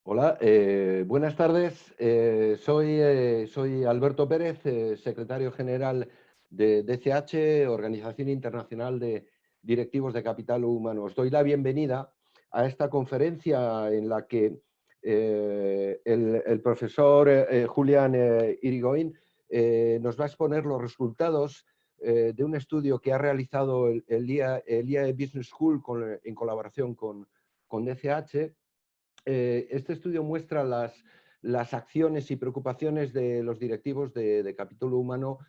Hola, buenas tardes. Soy Alberto Pérez, secretario general de DCH, Organización Internacional de Directivos de Capital Humano. Os doy la bienvenida a esta conferencia en la que el profesor Julián Irigoyen nos va a exponer los resultados de un estudio que ha realizado el IAE Business School en colaboración con DCH. Este estudio muestra las acciones y preocupaciones de los directivos de capital humano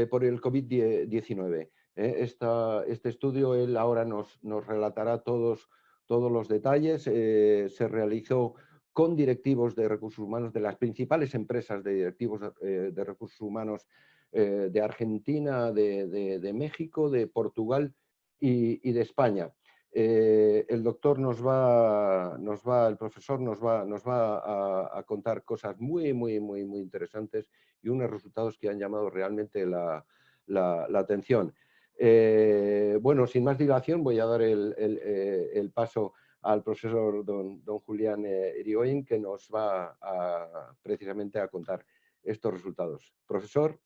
por el COVID-19. Este estudio él ahora nos relatará todos los detalles. Se realizó con directivos de recursos humanos de las principales empresas de directivos de recursos humanos de Argentina, de México, de Portugal y de España. El doctor el profesor nos va a contar cosas muy interesantes y unos resultados que han llamado realmente la atención. Bueno, sin más dilación, voy a dar el paso al profesor don Julián Irigoyen, que nos va precisamente a contar estos resultados. Profesor.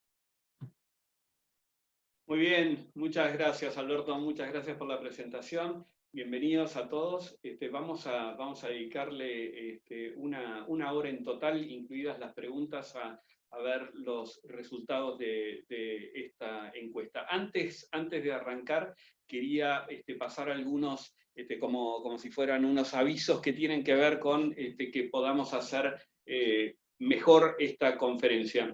Muy bien, muchas gracias Alberto, muchas gracias por la presentación. Bienvenidos a todos. Vamos a dedicarle una hora en total, incluidas las preguntas, a ver los resultados de esta encuesta. Antes de arrancar, quería pasar algunos, como si fueran unos avisos que tienen que ver con que podamos hacer mejor esta conferencia.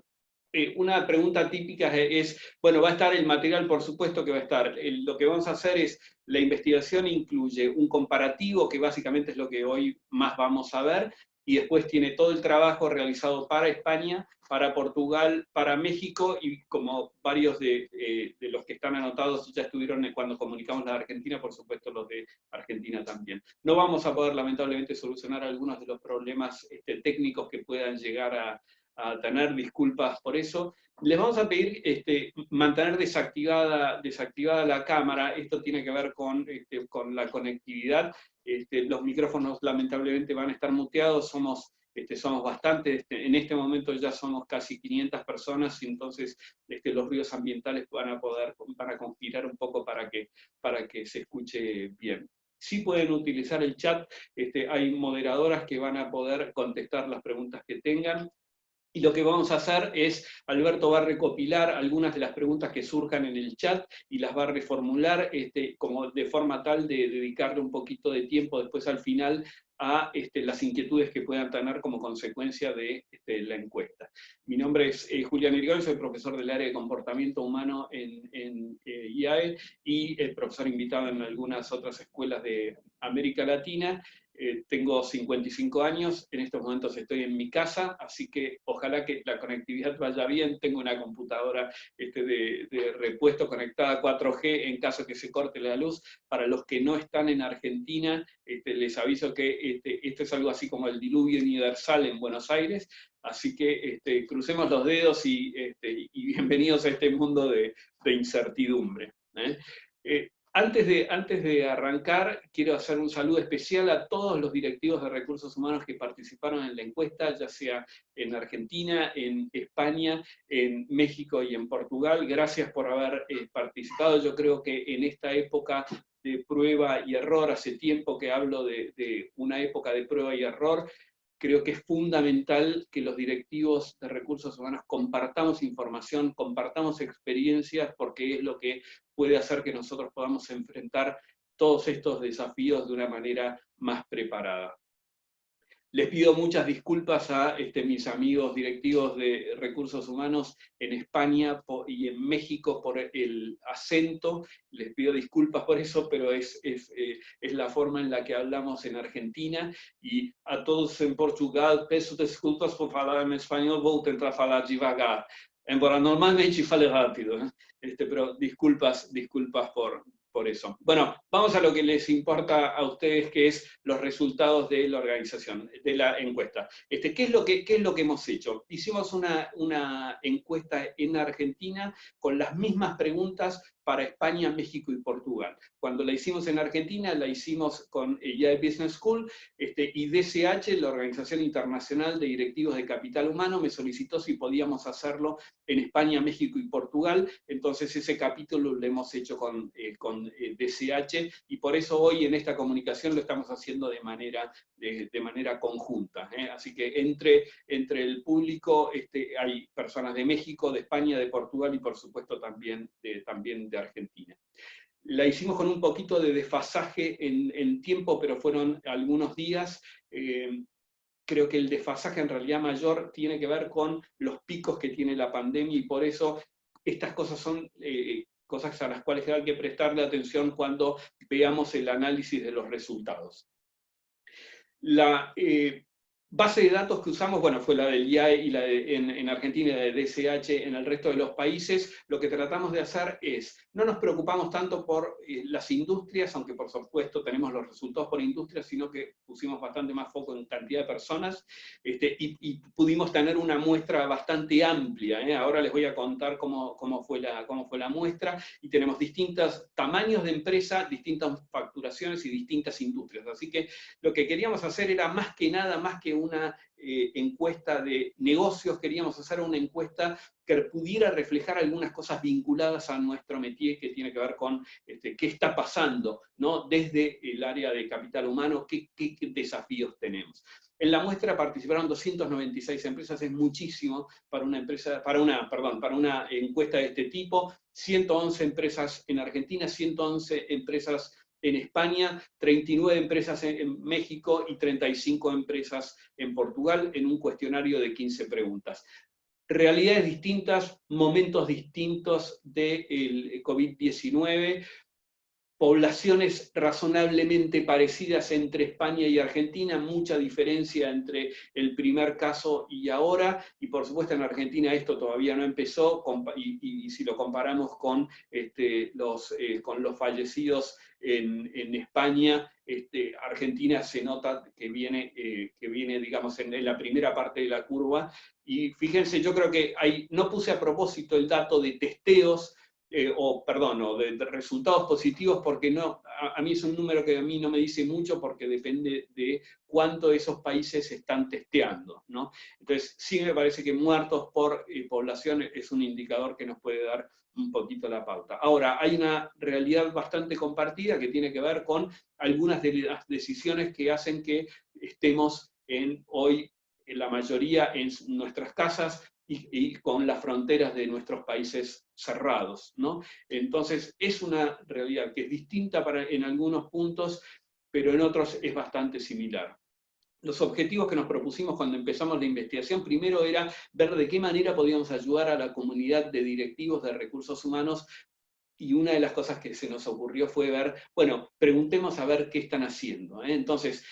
Una pregunta típica es, bueno, va a estar el material, por supuesto que va a estar. Lo que vamos a hacer es, la investigación incluye un comparativo, que básicamente es lo que hoy más vamos a ver, y después tiene todo el trabajo realizado para España, para Portugal, para México, y como varios de los que están anotados ya estuvieron cuando comunicamos la de Argentina, por supuesto los de Argentina también. No vamos a poder, lamentablemente, solucionar algunos de los problemas técnicos que puedan llegar a tener, disculpas por eso. Les vamos a pedir mantener desactivada la cámara. Esto tiene que ver con la conectividad. Los micrófonos lamentablemente van a estar muteados. Somos bastantes, en este momento ya somos casi 500 personas, y entonces los ruidos ambientales van a conspirar un poco para que se escuche bien. Sí pueden utilizar el chat, hay moderadoras que van a poder contestar las preguntas que tengan. Y lo que vamos a hacer es, Alberto va a recopilar algunas de las preguntas que surjan en el chat y las va a reformular como de forma tal de dedicarle un poquito de tiempo después al final a las inquietudes que puedan tener como consecuencia de la encuesta. Mi nombre es Julián Irigoyen, soy profesor del área de comportamiento humano en IAE y profesor invitado en algunas otras escuelas de América Latina. Tengo 55 años, en estos momentos estoy en mi casa, así que ojalá que la conectividad vaya bien. Tengo una computadora de repuesto conectada a 4G en caso que se corte la luz. Para los que no están en Argentina, les aviso que esto es algo así como el diluvio universal en Buenos Aires, así que crucemos los dedos y bienvenidos a este mundo de incertidumbre. Antes de arrancar, quiero hacer un saludo especial a todos los directivos de recursos humanos que participaron en la encuesta, ya sea en Argentina, en España, en México y en Portugal. Gracias por haber participado. Yo creo que en esta época de prueba y error, hace tiempo que hablo de una época de prueba y error, creo que es fundamental que los directivos de recursos humanos compartamos información, compartamos experiencias, porque es lo que puede hacer que nosotros podamos enfrentar todos estos desafíos de una manera más preparada. Les pido muchas disculpas a mis amigos directivos de recursos humanos en España y en México por el acento. Les pido disculpas por eso, pero es la forma en la que hablamos en Argentina. Y a todos en Portugal, peço desculpas por falar en español, vou tentar falar devagar. Embora normalmente fale rápido, pero disculpas por eso. Bueno, vamos a lo que les importa a ustedes, que es los resultados de la organización, de la encuesta. ¿Qué es lo que hemos hecho? Hicimos una encuesta en Argentina con las mismas preguntas para España, México y Portugal. Cuando la hicimos en Argentina, la hicimos con EIA Business School, y DCH, la Organización Internacional de Directivos de Capital Humano, me solicitó si podíamos hacerlo en España, México y Portugal. Entonces ese capítulo lo hemos hecho con DCH, y por eso hoy en esta comunicación lo estamos haciendo de manera conjunta. Así que entre el público hay personas de México, de España, de Portugal y por supuesto también de Argentina. La hicimos con un poquito de desfasaje en tiempo, pero fueron algunos días. Creo que el desfasaje en realidad mayor tiene que ver con los picos que tiene la pandemia, y por eso estas cosas son cosas a las cuales hay que prestarle atención cuando veamos el análisis de los resultados. La base de datos que usamos, bueno, fue la del IAE y la en Argentina y la de DCH en el resto de los países. Lo que tratamos de hacer es, no nos preocupamos tanto por las industrias, aunque por supuesto tenemos los resultados por industrias, sino que pusimos bastante más foco en cantidad de personas, y pudimos tener una muestra bastante amplia. Ahora les voy a contar cómo fue la muestra, y tenemos distintos tamaños de empresa, distintas facturaciones y distintas industrias. Así que lo que queríamos hacer era más que nada, más que una encuesta de negocios, queríamos hacer una encuesta que pudiera reflejar algunas cosas vinculadas a nuestro métier, que tiene que ver con qué está pasando, ¿no? Desde el área de capital humano, qué desafíos tenemos. En la muestra participaron 296 empresas, es muchísimo para una encuesta de este tipo. 111 empresas en Argentina, 111 empresas en España, 39 empresas en México y 35 empresas en Portugal, en un cuestionario de 15 preguntas. Realidades distintas, momentos distintos del COVID-19, poblaciones razonablemente parecidas entre España y Argentina, mucha diferencia entre el primer caso y ahora, y por supuesto en Argentina esto todavía no empezó, y si lo comparamos con los fallecidos en España, Argentina se nota que viene digamos, en la primera parte de la curva, y fíjense, yo creo que no puse a propósito el dato de testeos, o de resultados positivos, porque a mí es un número que a mí no me dice mucho, porque depende de cuánto esos países están testeando, ¿no? Entonces, sí me parece que muertos por población es un indicador que nos puede dar un poquito la pauta. Ahora, hay una realidad bastante compartida que tiene que ver con algunas de las decisiones que hacen que estemos hoy, en la mayoría, en nuestras casas, y con las fronteras de nuestros países cerrados, ¿no? Entonces, es una realidad que es distinta en algunos puntos, pero en otros es bastante similar. Los objetivos que nos propusimos cuando empezamos la investigación, primero era ver de qué manera podíamos ayudar a la comunidad de directivos de recursos humanos, y una de las cosas que se nos ocurrió fue ver, bueno, preguntemos a ver qué están haciendo. Entonces,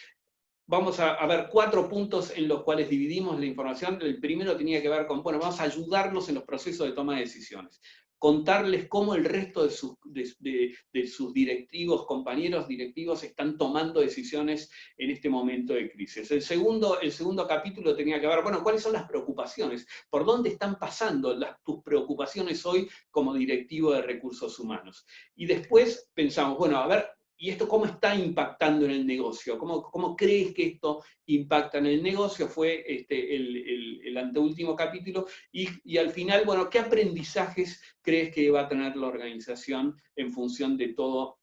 vamos a ver 4 puntos en los cuales dividimos la información. El primero tenía que ver con, bueno, vamos a ayudarlos en los procesos de toma de decisiones. Contarles cómo el resto de sus directivos, compañeros directivos, están tomando decisiones en este momento de crisis. El segundo capítulo tenía que ver, bueno, ¿cuáles son las preocupaciones? ¿Por dónde están pasando tus preocupaciones hoy como directivo de recursos humanos? Y después pensamos, bueno, a ver, ¿y esto cómo está impactando en el negocio? ¿Cómo crees que esto impacta en el negocio? Fue el anteúltimo capítulo. Y al final, bueno, ¿qué aprendizajes crees que va a tener la organización en función de toda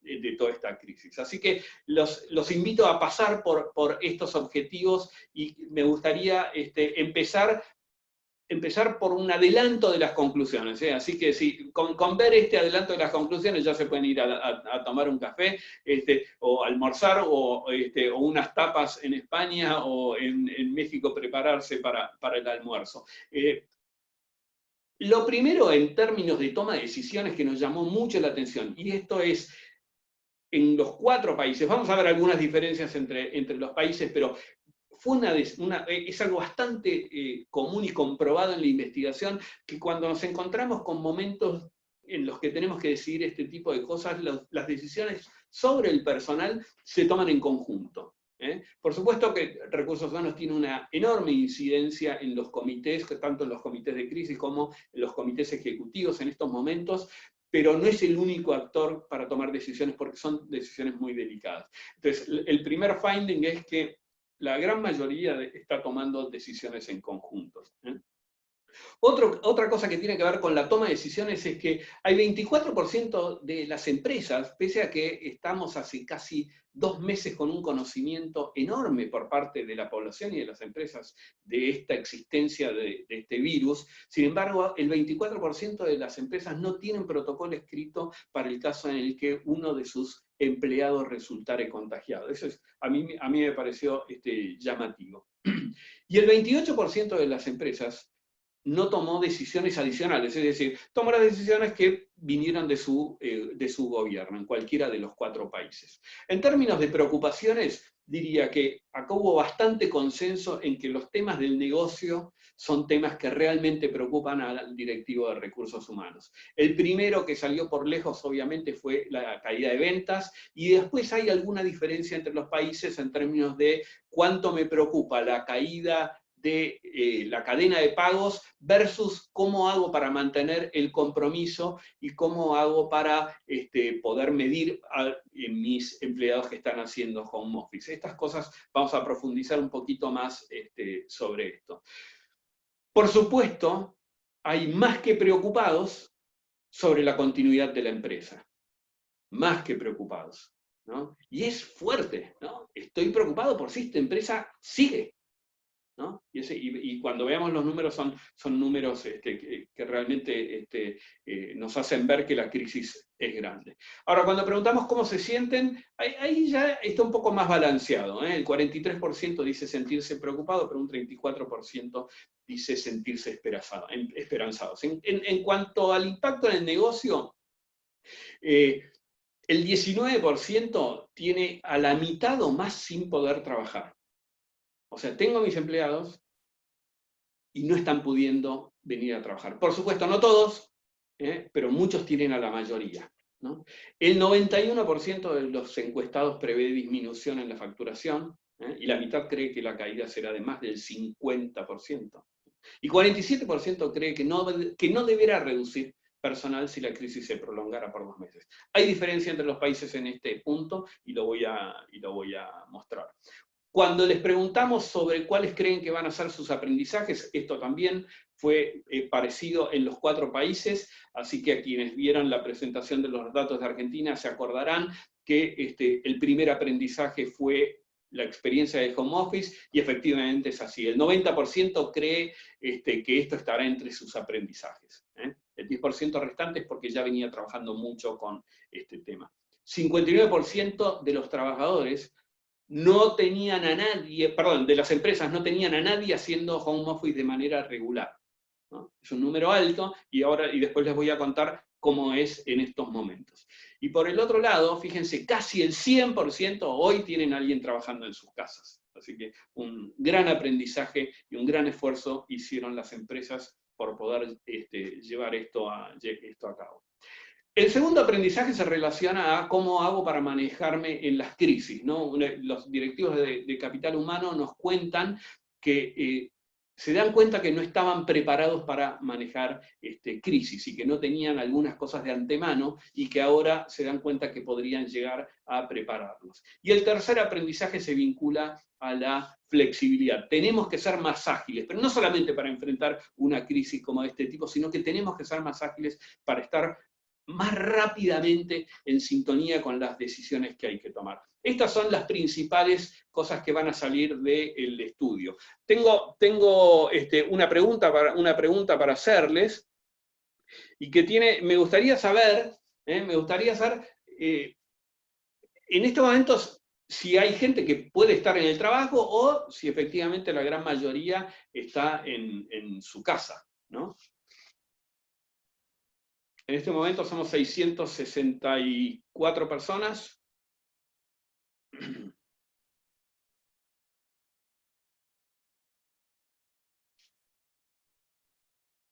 esta crisis? Así que los invito a pasar por estos objetivos, y me gustaría empezar por un adelanto de las conclusiones. Así que sí, con ver este adelanto de las conclusiones ya se pueden ir a tomar un café, o almorzar, o unas tapas en España, o en México prepararse para el almuerzo. Lo primero, en términos de toma de decisiones, que nos llamó mucho la atención, y esto es en los 4 países, vamos a ver algunas diferencias entre los países, pero es algo bastante común y comprobado en la investigación, que cuando nos encontramos con momentos en los que tenemos que decidir este tipo de cosas, las decisiones sobre el personal se toman en conjunto. Por supuesto que Recursos Humanos tiene una enorme incidencia en los comités, tanto en los comités de crisis como en los comités ejecutivos en estos momentos, pero no es el único actor para tomar decisiones porque son decisiones muy delicadas. Entonces, el primer finding es que la gran mayoría está tomando decisiones en conjuntos. Otra cosa que tiene que ver con la toma de decisiones es que hay 24% de las empresas, pese a que estamos hace casi 2 meses con un conocimiento enorme por parte de la población y de las empresas de esta existencia de este virus, sin embargo, el 24% de las empresas no tienen protocolo escrito para el caso en el que uno de sus empleados resultare contagiado. Eso a mí me pareció llamativo. Y el 28% de las empresas no tomó decisiones adicionales, es decir, tomó las decisiones que vinieron de su gobierno, en cualquiera de los 4 países. En términos de preocupaciones, diría que acá hubo bastante consenso en que los temas del negocio son temas que realmente preocupan al directivo de recursos humanos. El primero que salió por lejos, obviamente, fue la caída de ventas, y después hay alguna diferencia entre los países en términos de cuánto me preocupa la caída de la cadena de pagos versus cómo hago para mantener el compromiso y cómo hago para poder medir a mis empleados que están haciendo home office. Estas cosas vamos a profundizar un poquito más sobre esto. Por supuesto, hay más que preocupados sobre la continuidad de la empresa. Más que preocupados, ¿no? Y es fuerte, ¿no? Estoy preocupado por si esta empresa sigue, ¿no? Y cuando veamos los números son números que realmente nos hacen ver que la crisis es grande. Ahora, cuando preguntamos cómo se sienten, ahí ya está un poco más balanceado, ¿eh? El 43% dice sentirse preocupado, pero un 34% dice sentirse esperanzados. En cuanto al impacto en el negocio, el 19% tiene a la mitad o más sin poder trabajar. O sea, tengo a mis empleados y no están pudiendo venir a trabajar. Por supuesto, no todos, pero muchos tienen a la mayoría, ¿no? El 91% de los encuestados prevé disminución en la facturación, y la mitad cree que la caída será de más del 50%. Y 47% cree que no deberá reducir personal si la crisis se prolongara por 2 meses. Hay diferencia entre los países en este punto y lo voy a mostrar. Cuando les preguntamos sobre cuáles creen que van a ser sus aprendizajes, esto también fue parecido en los 4 países, así que a quienes vieron la presentación de los datos de Argentina se acordarán que el primer aprendizaje fue la experiencia de home office, y efectivamente es así. El 90% cree que esto estará entre sus aprendizajes. El 10% restante es porque ya venía trabajando mucho con este tema. 59% de los trabajadores no tenían a nadie, perdón, de las empresas no tenían a nadie haciendo home office de manera regular, ¿no? Es un número alto, y después les voy a contar cómo es en estos momentos. Y por el otro lado, fíjense, casi el 100% hoy tienen a alguien trabajando en sus casas. Así que un gran aprendizaje y un gran esfuerzo hicieron las empresas por poder llevar esto a cabo. El segundo aprendizaje se relaciona a cómo hago para manejarme en las crisis, ¿no? Los directivos de capital humano nos cuentan que se dan cuenta que no estaban preparados para manejar crisis y que no tenían algunas cosas de antemano, y que ahora se dan cuenta que podrían llegar a prepararlos. Y el tercer aprendizaje se vincula a la flexibilidad. Tenemos que ser más ágiles, pero no solamente para enfrentar una crisis como de este tipo, sino que tenemos que ser más ágiles para estar más rápidamente en sintonía con las decisiones que hay que tomar. Estas son las principales cosas que van a salir del estudio. Tengo una pregunta para hacerles, y que me gustaría saber, en estos momentos, si hay gente que puede estar en el trabajo o si efectivamente la gran mayoría está en su casa, ¿no? En este momento somos 664 personas.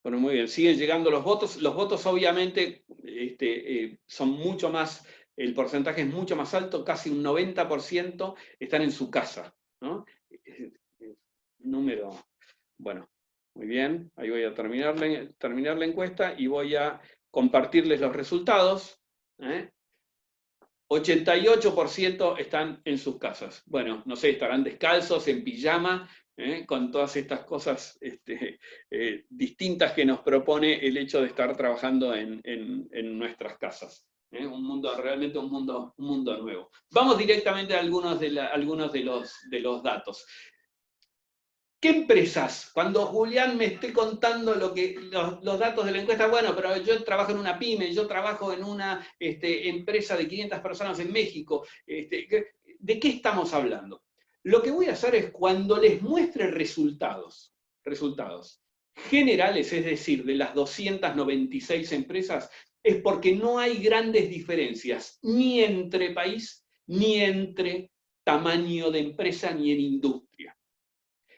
Bueno, muy bien, siguen llegando los votos. Los votos obviamente son mucho más, el porcentaje es mucho más alto, casi un 90% están en su casa, ¿no? Número, bueno, muy bien, ahí voy a terminar la encuesta y voy a compartirles los resultados. 88% están en sus casas. Bueno, no sé, estarán descalzos, en pijama, con todas estas cosas distintas que nos propone el hecho de estar trabajando en nuestras casas. Un mundo, realmente un mundo nuevo. Vamos directamente a algunos de los datos. ¿Qué empresas? Cuando Julián me esté contando los datos de la encuesta, bueno, pero yo trabajo en una pyme, yo trabajo en una empresa de 500 personas en México. ¿De qué estamos hablando? Lo que voy a hacer es cuando les muestre resultados generales, es decir, de las 296 empresas, es porque no hay grandes diferencias ni entre país, ni entre tamaño de empresa, ni en industria.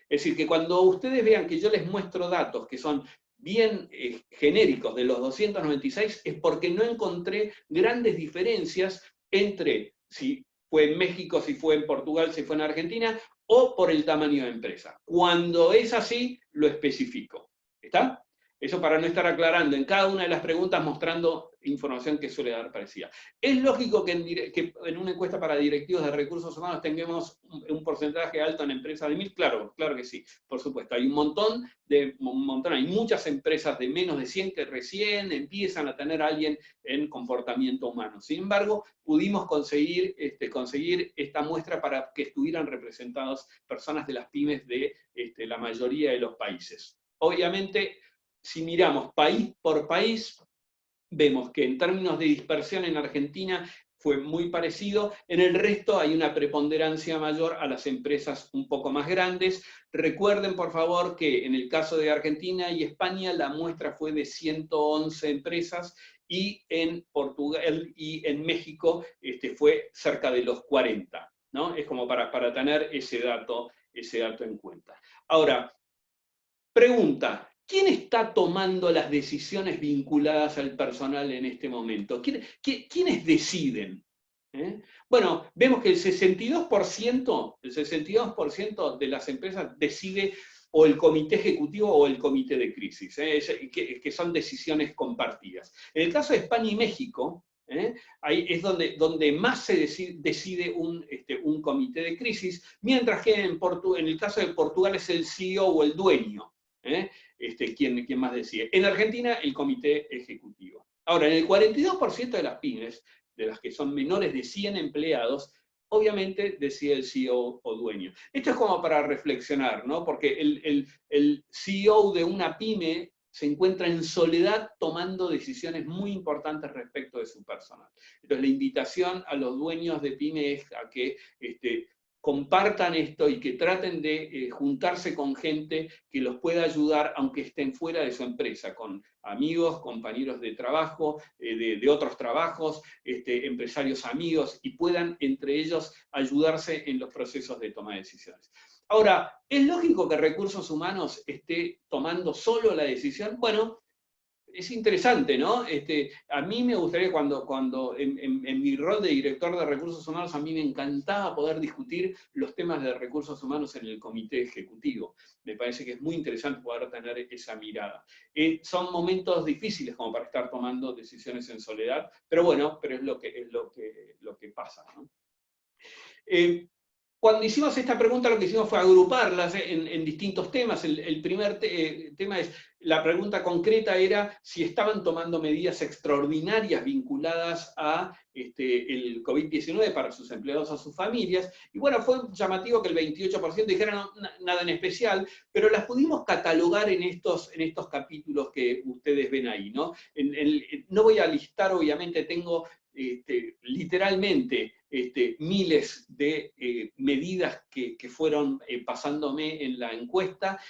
Es decir, que cuando ustedes vean que yo les muestro datos que son bien genéricos de los 296, es porque no encontré grandes diferencias entre si fue en México, si fue en Portugal, si fue en Argentina, o por el tamaño de empresa. Cuando es así, lo especifico. ¿Está? Eso para no estar aclarando en cada una de las preguntas, mostrando información que suele dar parecida. Es lógico que en una encuesta para directivos de recursos humanos tengamos un porcentaje alto en empresas de 1000, claro que sí, por supuesto. Hay un montón, hay muchas empresas de menos de 100 que recién empiezan a tener a alguien en comportamiento humano. Sin embargo, pudimos conseguir esta muestra para que estuvieran representadas personas de las pymes de la mayoría de los países. Obviamente, si miramos país por país, vemos que en términos de dispersión en Argentina fue muy parecido, en el resto hay una preponderancia mayor a las empresas un poco más grandes. Recuerden, por favor, que en el caso de Argentina y España la muestra fue de 111 empresas, y en Portugal y en México fue cerca de los 40, ¿no? Es como para tener ese dato en cuenta. Ahora, pregunta: ¿quién está tomando las decisiones vinculadas al personal en este momento? ¿Quiénes deciden? Bueno, vemos que el 62% de las empresas decide o el comité ejecutivo o el comité de crisis, que son decisiones compartidas. En el caso de España y México, ahí es donde más se decide un comité de crisis, mientras que en el caso de Portugal es el CEO o el dueño quien más decide. En Argentina, el comité ejecutivo. Ahora, en el 42% de las pymes, de las que son menores de 100 empleados, obviamente decide el CEO o dueño. Esto es como para reflexionar, ¿no? Porque el CEO de una pyme se encuentra en soledad tomando decisiones muy importantes respecto de su personal. Entonces, la invitación a los dueños de pyme es a que compartan esto y que traten de juntarse con gente que los pueda ayudar, aunque estén fuera de su empresa, con amigos, compañeros de trabajo, de otros trabajos, empresarios amigos, y puedan entre ellos ayudarse en los procesos de toma de decisiones. Ahora, ¿es lógico que Recursos Humanos esté tomando solo la decisión? Bueno, es interesante, ¿no? A mí me gustaría, cuando en mi rol de director de recursos humanos, a mí me encantaba poder discutir los temas de recursos humanos en el comité ejecutivo. Me parece que es muy interesante poder tener esa mirada. Son momentos difíciles como para estar tomando decisiones en soledad, pero bueno, pero es lo que pasa, ¿no? Cuando hicimos esta pregunta, lo que hicimos fue agruparlas en distintos temas. El primer tema es, la pregunta concreta era si estaban tomando medidas extraordinarias vinculadas a el COVID-19 para sus empleados o sus familias. Y bueno, fue llamativo que el 28% dijera no, nada en especial, pero las pudimos catalogar en estos capítulos que ustedes ven ahí, ¿no? No voy a listar, obviamente, tengo literalmente miles de medidas que fueron pasándome en la encuesta.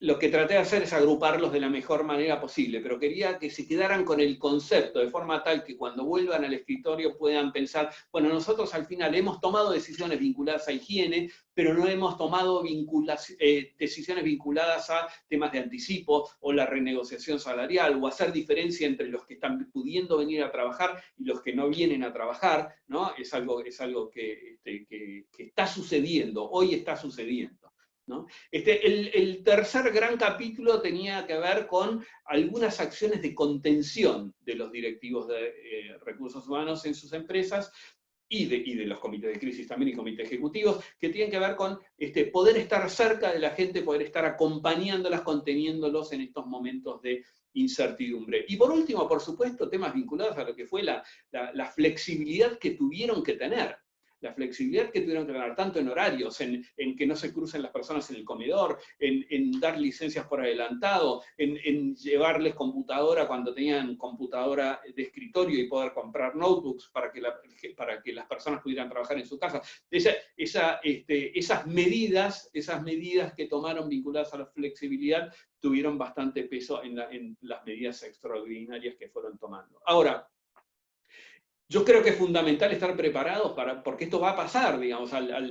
Lo que traté de hacer es agruparlos de la mejor manera posible, pero quería que se quedaran con el concepto, de forma tal que cuando vuelvan al escritorio puedan pensar, bueno, nosotros al final hemos tomado decisiones vinculadas a higiene, pero no hemos tomado decisiones vinculadas a temas de anticipo o la renegociación salarial, o hacer diferencia entre los que están pudiendo venir a trabajar y los que no vienen a trabajar, ¿no? Es algo que está sucediendo, hoy está sucediendo. ¿no? El tercer gran capítulo tenía que ver con algunas acciones de contención de los directivos de recursos humanos en sus empresas, y de los comités de crisis también y comités ejecutivos, que tienen que ver con poder estar cerca de la gente, poder estar acompañándolas, conteniéndolos en estos momentos de incertidumbre. Y por último, por supuesto, temas vinculados a lo que fue la flexibilidad que tuvieron que tener. La flexibilidad que tuvieron que tener, tanto en horarios, en que no se crucen las personas en el comedor, en dar licencias por adelantado, en llevarles computadora cuando tenían computadora de escritorio y poder comprar notebooks para que las personas pudieran trabajar en su casa. Esas medidas que tomaron vinculadas a la flexibilidad tuvieron bastante peso en las medidas extraordinarias que fueron tomando. Ahora, yo creo que es fundamental estar preparados porque esto va a pasar, digamos,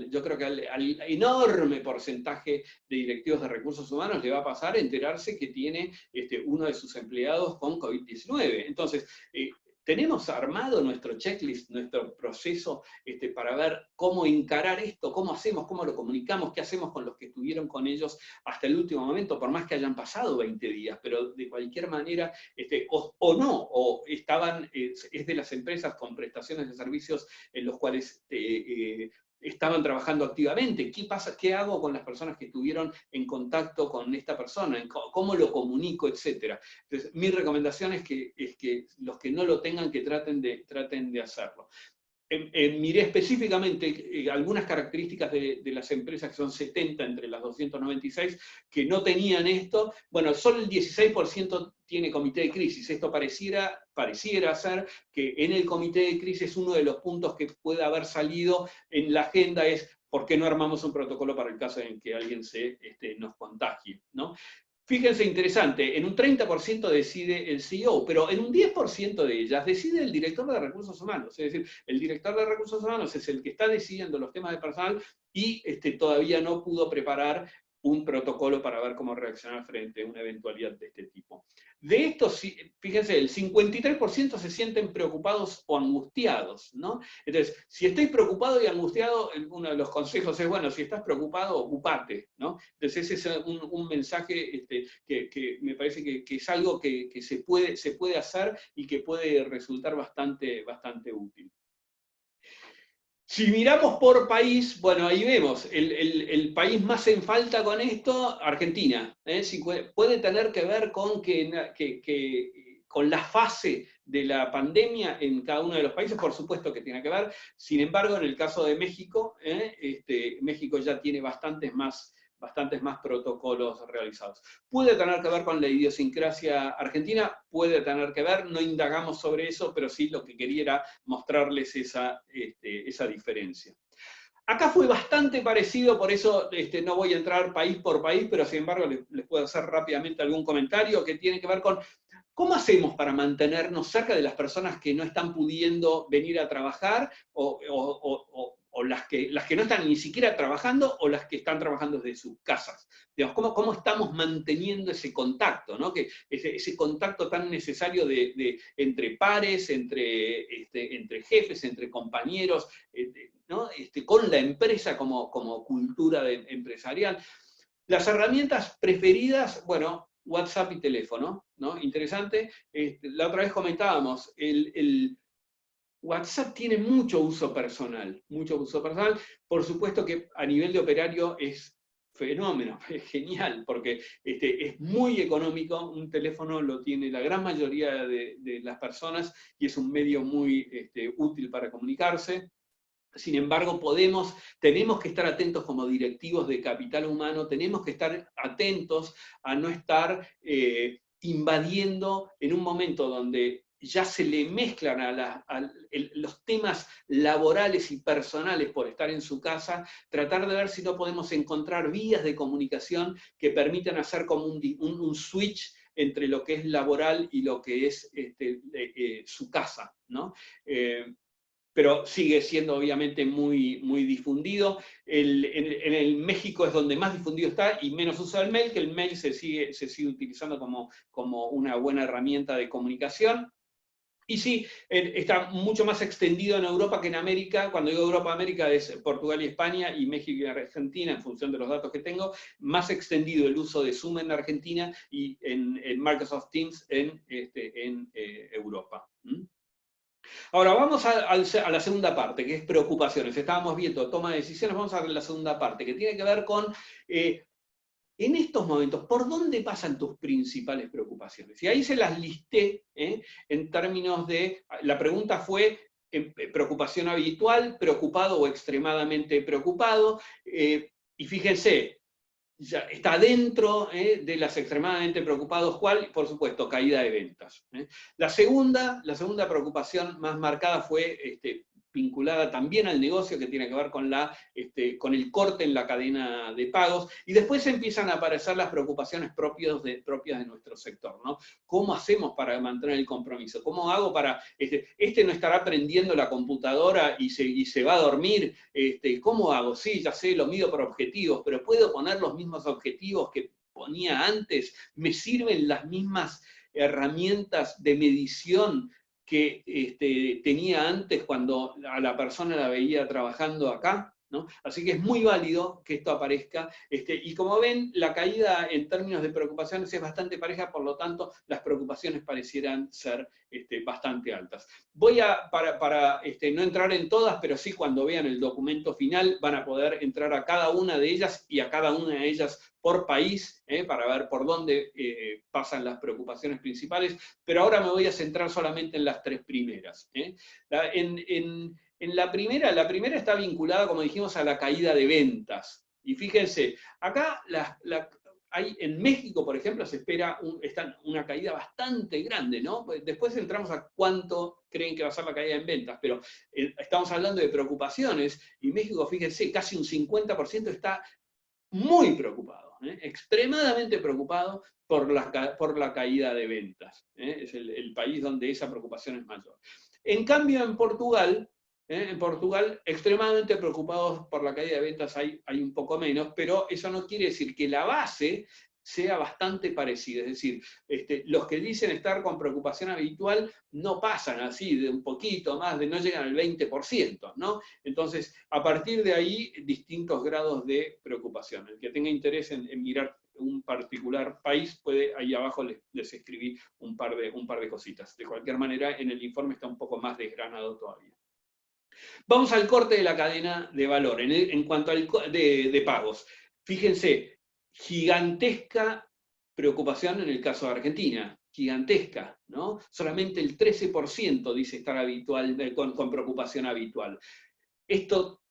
yo creo que al enorme porcentaje de directivos de recursos humanos le va a pasar enterarse que tiene uno de sus empleados con COVID-19. Entonces, tenemos armado nuestro checklist, nuestro proceso para ver cómo encarar esto, cómo hacemos, cómo lo comunicamos, qué hacemos con los que estuvieron con ellos hasta el último momento, por más que hayan pasado 20 días, pero de cualquier manera, o no, o estaban, es de las empresas con prestaciones de servicios en los cuales estaban trabajando activamente. ¿Qué pasa? ¿Qué hago con las personas que estuvieron en contacto con esta persona? ¿Cómo lo comunico? Etcétera. Entonces, mi recomendación es que los que no lo tengan, que traten de hacerlo. Miré específicamente algunas características de las empresas, que son 70 entre las 296, que no tenían esto. Bueno, solo el 16% tiene comité de crisis. Esto pareciera ser que en el comité de crisis uno de los puntos que puede haber salido en la agenda es ¿por qué no armamos un protocolo para el caso en que alguien nos contagie, ¿no? Fíjense, interesante, en un 30% decide el CEO, pero en un 10% de ellas decide el director de recursos humanos. Es decir, el director de recursos humanos es el que está decidiendo los temas de personal y todavía no pudo preparar un protocolo para ver cómo reaccionar frente a una eventualidad de este tipo. De estos, fíjense, el 53% se sienten preocupados o angustiados, ¿no? Entonces, si estáis preocupado y angustiado, uno de los consejos es, bueno, si estás preocupado, ocupate, ¿no? Entonces, ese es un mensaje que me parece que es algo que se puede hacer y que puede resultar bastante útil. Si miramos por país, bueno, ahí vemos, el país más en falta con esto, Argentina. Puede tener que ver con con la fase de la pandemia en cada uno de los países, por supuesto que tiene que ver. Sin embargo, en el caso de México, México ya tiene bastantes más protocolos realizados. Puede tener que ver con la idiosincrasia argentina, puede tener que ver, no indagamos sobre eso, pero sí lo que quería era mostrarles esa diferencia. Acá fue bastante parecido, por eso no voy a entrar país por país, pero sin embargo les puedo hacer rápidamente algún comentario que tiene que ver con ¿cómo hacemos para mantenernos cerca de las personas que no están pudiendo venir a trabajar o las que no están ni siquiera trabajando o las que están trabajando desde sus casas? Digamos, ¿cómo estamos manteniendo ese contacto, ¿no? Ese contacto tan necesario entre pares, entre jefes, entre compañeros, ¿no? Con la empresa como cultura empresarial. Las herramientas preferidas, bueno, WhatsApp y teléfono, ¿no? Interesante. La otra vez comentábamos, el WhatsApp tiene mucho uso personal, Por supuesto que a nivel de operario es fenómeno, es genial, porque es muy económico, un teléfono lo tiene la gran mayoría de las personas y es un medio muy útil para comunicarse. Sin embargo, tenemos que estar atentos como directivos de capital humano, tenemos que estar atentos a no estar invadiendo en un momento donde ya se le mezclan los temas laborales y personales por estar en su casa, tratar de ver si no podemos encontrar vías de comunicación que permitan hacer como un switch entre lo que es laboral y lo que es su casa, ¿no? Pero sigue siendo obviamente muy, muy difundido. En el México es donde más difundido está y menos usa el mail, que el mail se sigue utilizando como una buena herramienta de comunicación. Y sí, está mucho más extendido en Europa que en América. Cuando digo Europa, América es Portugal y España, y México y Argentina, en función de los datos que tengo. Más extendido el uso de Zoom en Argentina y en Microsoft Teams en Europa. Ahora vamos a la segunda parte, que es preocupaciones. Estábamos viendo toma de decisiones, vamos a ver la segunda parte, que tiene que ver con... en estos momentos, ¿por dónde pasan tus principales preocupaciones? Y ahí se las listé en términos de, la pregunta fue preocupación habitual, preocupado o extremadamente preocupado, y fíjense, ya está dentro de las extremadamente preocupados, ¿cuál? Por supuesto, caída de ventas. La segunda preocupación más marcada fue vinculada también al negocio, que tiene que ver con el corte en la cadena de pagos, y después empiezan a aparecer las preocupaciones propias de nuestro sector, ¿no? ¿Cómo hacemos para mantener el compromiso? ¿Cómo hago para, no estará prendiendo la computadora y se va a dormir? ¿Cómo hago? Sí, ya sé, lo mido por objetivos, pero ¿puedo poner los mismos objetivos que ponía antes? ¿Me sirven las mismas herramientas de medición que tenía antes cuando a la persona la veía trabajando acá? ¿No? Así que es muy válido que esto aparezca, y como ven, la caída en términos de preocupaciones es bastante pareja, por lo tanto, las preocupaciones parecieran ser bastante altas. Voy a, para no entrar en todas, pero sí cuando vean el documento final van a poder entrar a cada una de ellas y a cada una de ellas por país, para ver por dónde pasan las preocupaciones principales, pero ahora me voy a centrar solamente en las tres primeras. En la primera está vinculada, como dijimos, a la caída de ventas. Y fíjense, acá en México, por ejemplo, se espera una caída bastante grande, ¿no? Después entramos a cuánto creen que va a ser la caída en ventas, pero estamos hablando de preocupaciones, y México, fíjense, casi un 50% está muy preocupado, extremadamente preocupado por la caída de ventas. Es el país donde esa preocupación es mayor. En cambio, en Portugal, extremadamente preocupados por la caída de ventas hay un poco menos, pero eso no quiere decir que la base sea bastante parecida. Es decir, los que dicen estar con preocupación habitual no pasan así de un poquito más, no llegan al 20%, ¿no? Entonces, a partir de ahí, distintos grados de preocupación. El que tenga interés en mirar un particular país, puede, ahí abajo les escribí un par de cositas. De cualquier manera, en el informe está un poco más desgranado todavía. Vamos al corte de la cadena de valor, en cuanto de pagos. Fíjense, gigantesca preocupación en el caso de Argentina, gigantesca, ¿no? Solamente el 13% dice estar con preocupación habitual. Esto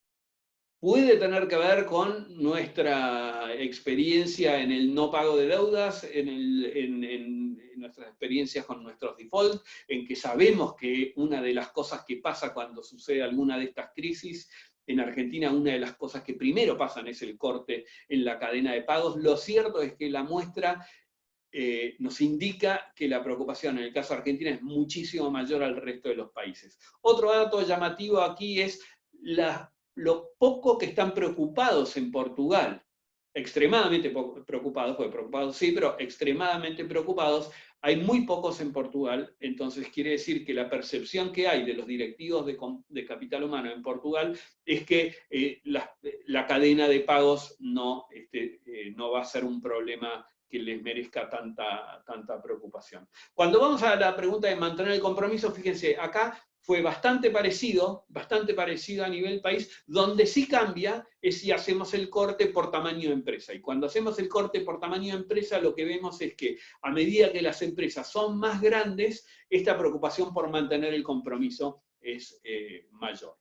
puede tener que ver con nuestra experiencia en el no pago de deudas, en nuestras experiencias con nuestros defaults, en que sabemos que una de las cosas que pasa cuando sucede alguna de estas crisis, en Argentina una de las cosas que primero pasan es el corte en la cadena de pagos. Lo cierto es que la muestra nos indica que la preocupación en el caso de Argentina es muchísimo mayor al resto de los países. Otro dato llamativo aquí es lo poco que están preocupados en Portugal, extremadamente preocupados, porque preocupados sí, pero extremadamente preocupados, hay muy pocos en Portugal. Entonces quiere decir que la percepción que hay de los directivos de capital humano en Portugal es que la cadena de pagos no va a ser un problema que les merezca tanta preocupación. Cuando vamos a la pregunta de mantener el compromiso, fíjense, acá fue bastante parecido a nivel país. Donde sí cambia es si hacemos el corte por tamaño de empresa. Y cuando hacemos el corte por tamaño de empresa, lo que vemos es que a medida que las empresas son más grandes, esta preocupación por mantener el compromiso es mayor.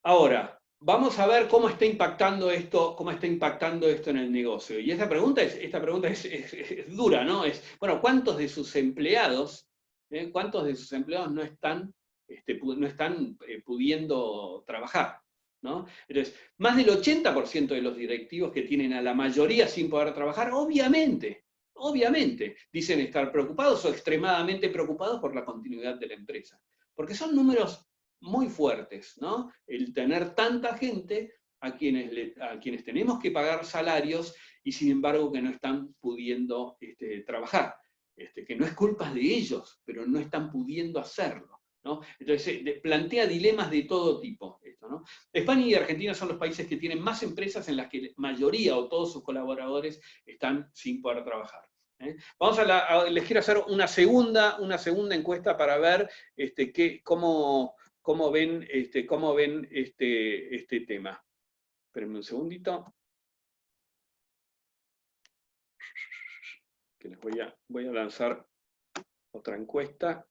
Ahora, vamos a ver cómo está impactando esto en el negocio. Y esta pregunta es dura, ¿no? Bueno, ¿cuántos de sus empleados no están pudiendo trabajar? ¿No? Entonces, más del 80% de los directivos que tienen a la mayoría sin poder trabajar, obviamente, dicen estar preocupados o extremadamente preocupados por la continuidad de la empresa. Porque son números muy fuertes, ¿no? El tener tanta gente a quienes tenemos que pagar salarios y sin embargo que no están pudiendo trabajar. que no es culpa de ellos, pero no están pudiendo hacerlo, ¿no? Entonces, plantea dilemas de todo tipo. Esto, ¿no? España y Argentina son los países que tienen más empresas en las que la mayoría o todos sus colaboradores están sin poder trabajar. Les quiero hacer una segunda encuesta para ver cómo ven este tema. Espérenme un segundito. Que les voy a lanzar otra encuesta.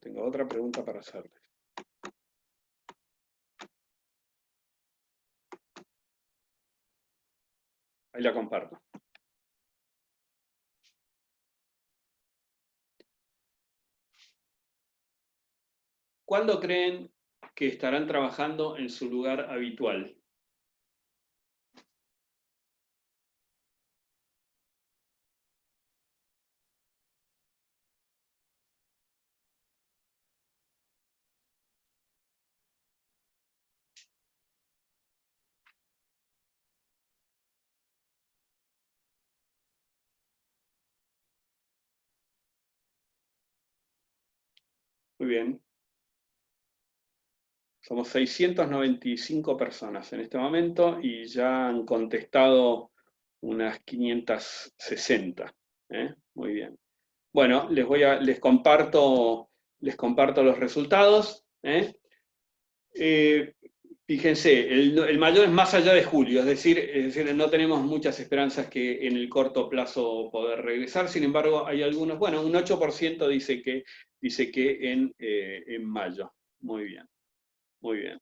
Tengo otra pregunta para hacerles. Ahí la comparto. ¿Cuándo creen que estarán trabajando en su lugar habitual? Muy bien. Somos 695 personas en este momento y ya han contestado unas 560. Muy bien. Bueno, les comparto los resultados. Fíjense, el mayor es más allá de julio, es decir, no tenemos muchas esperanzas que en el corto plazo poder regresar, sin embargo, hay algunos, bueno, un 8% dice que en mayo. Muy bien, muy bien.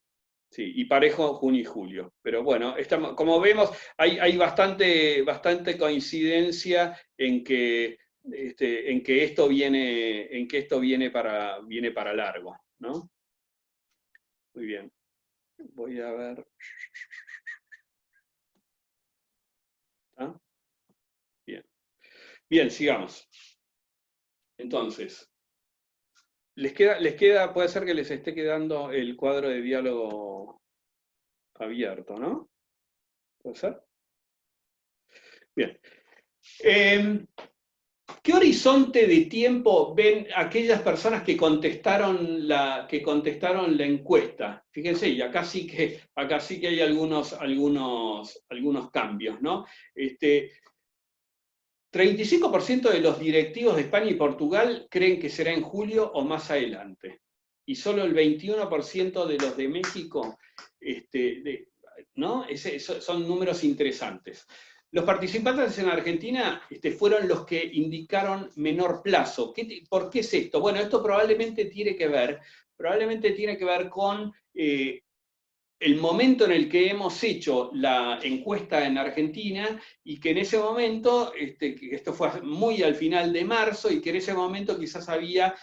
Sí, y parejo junio y julio. Pero bueno, como vemos, hay bastante coincidencia en que esto viene para largo, ¿no? Muy bien. Voy a ver. ¿Ah? Bien. Bien, sigamos. Entonces, puede ser que les esté quedando el cuadro de diálogo abierto, ¿no? ¿Puede ser? Bien. ¿Qué horizonte de tiempo ven aquellas personas que contestaron la encuesta? Fíjense, y acá sí que hay algunos cambios, ¿no? 35% de los directivos de España y Portugal creen que será en julio o más adelante. Y solo el 21% de los de México, ¿no? Son números interesantes. Los participantes en Argentina fueron los que indicaron menor plazo. ¿Por qué es esto? Bueno, esto probablemente tiene que ver con el momento en el que hemos hecho la encuesta en Argentina y que en ese momento, esto fue muy al final de marzo, y que en ese momento quizás había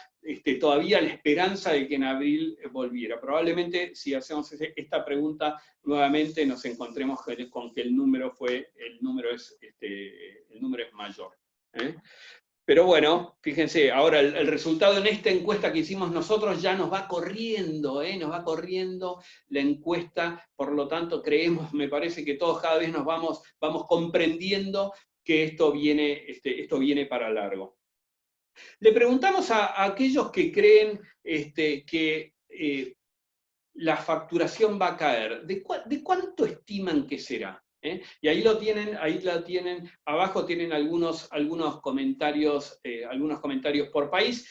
todavía la esperanza de que en abril volviera. Probablemente si hacemos esta pregunta nuevamente nos encontremos con que el número es mayor. Pero bueno, fíjense, ahora el resultado en esta encuesta que hicimos nosotros ya nos va corriendo la encuesta, por lo tanto me parece que todos cada vez nos vamos comprendiendo que esto viene para largo. Le preguntamos a aquellos que creen que la facturación va a caer, ¿de cuánto estiman que será? Y ahí lo tienen, abajo tienen algunos comentarios por país.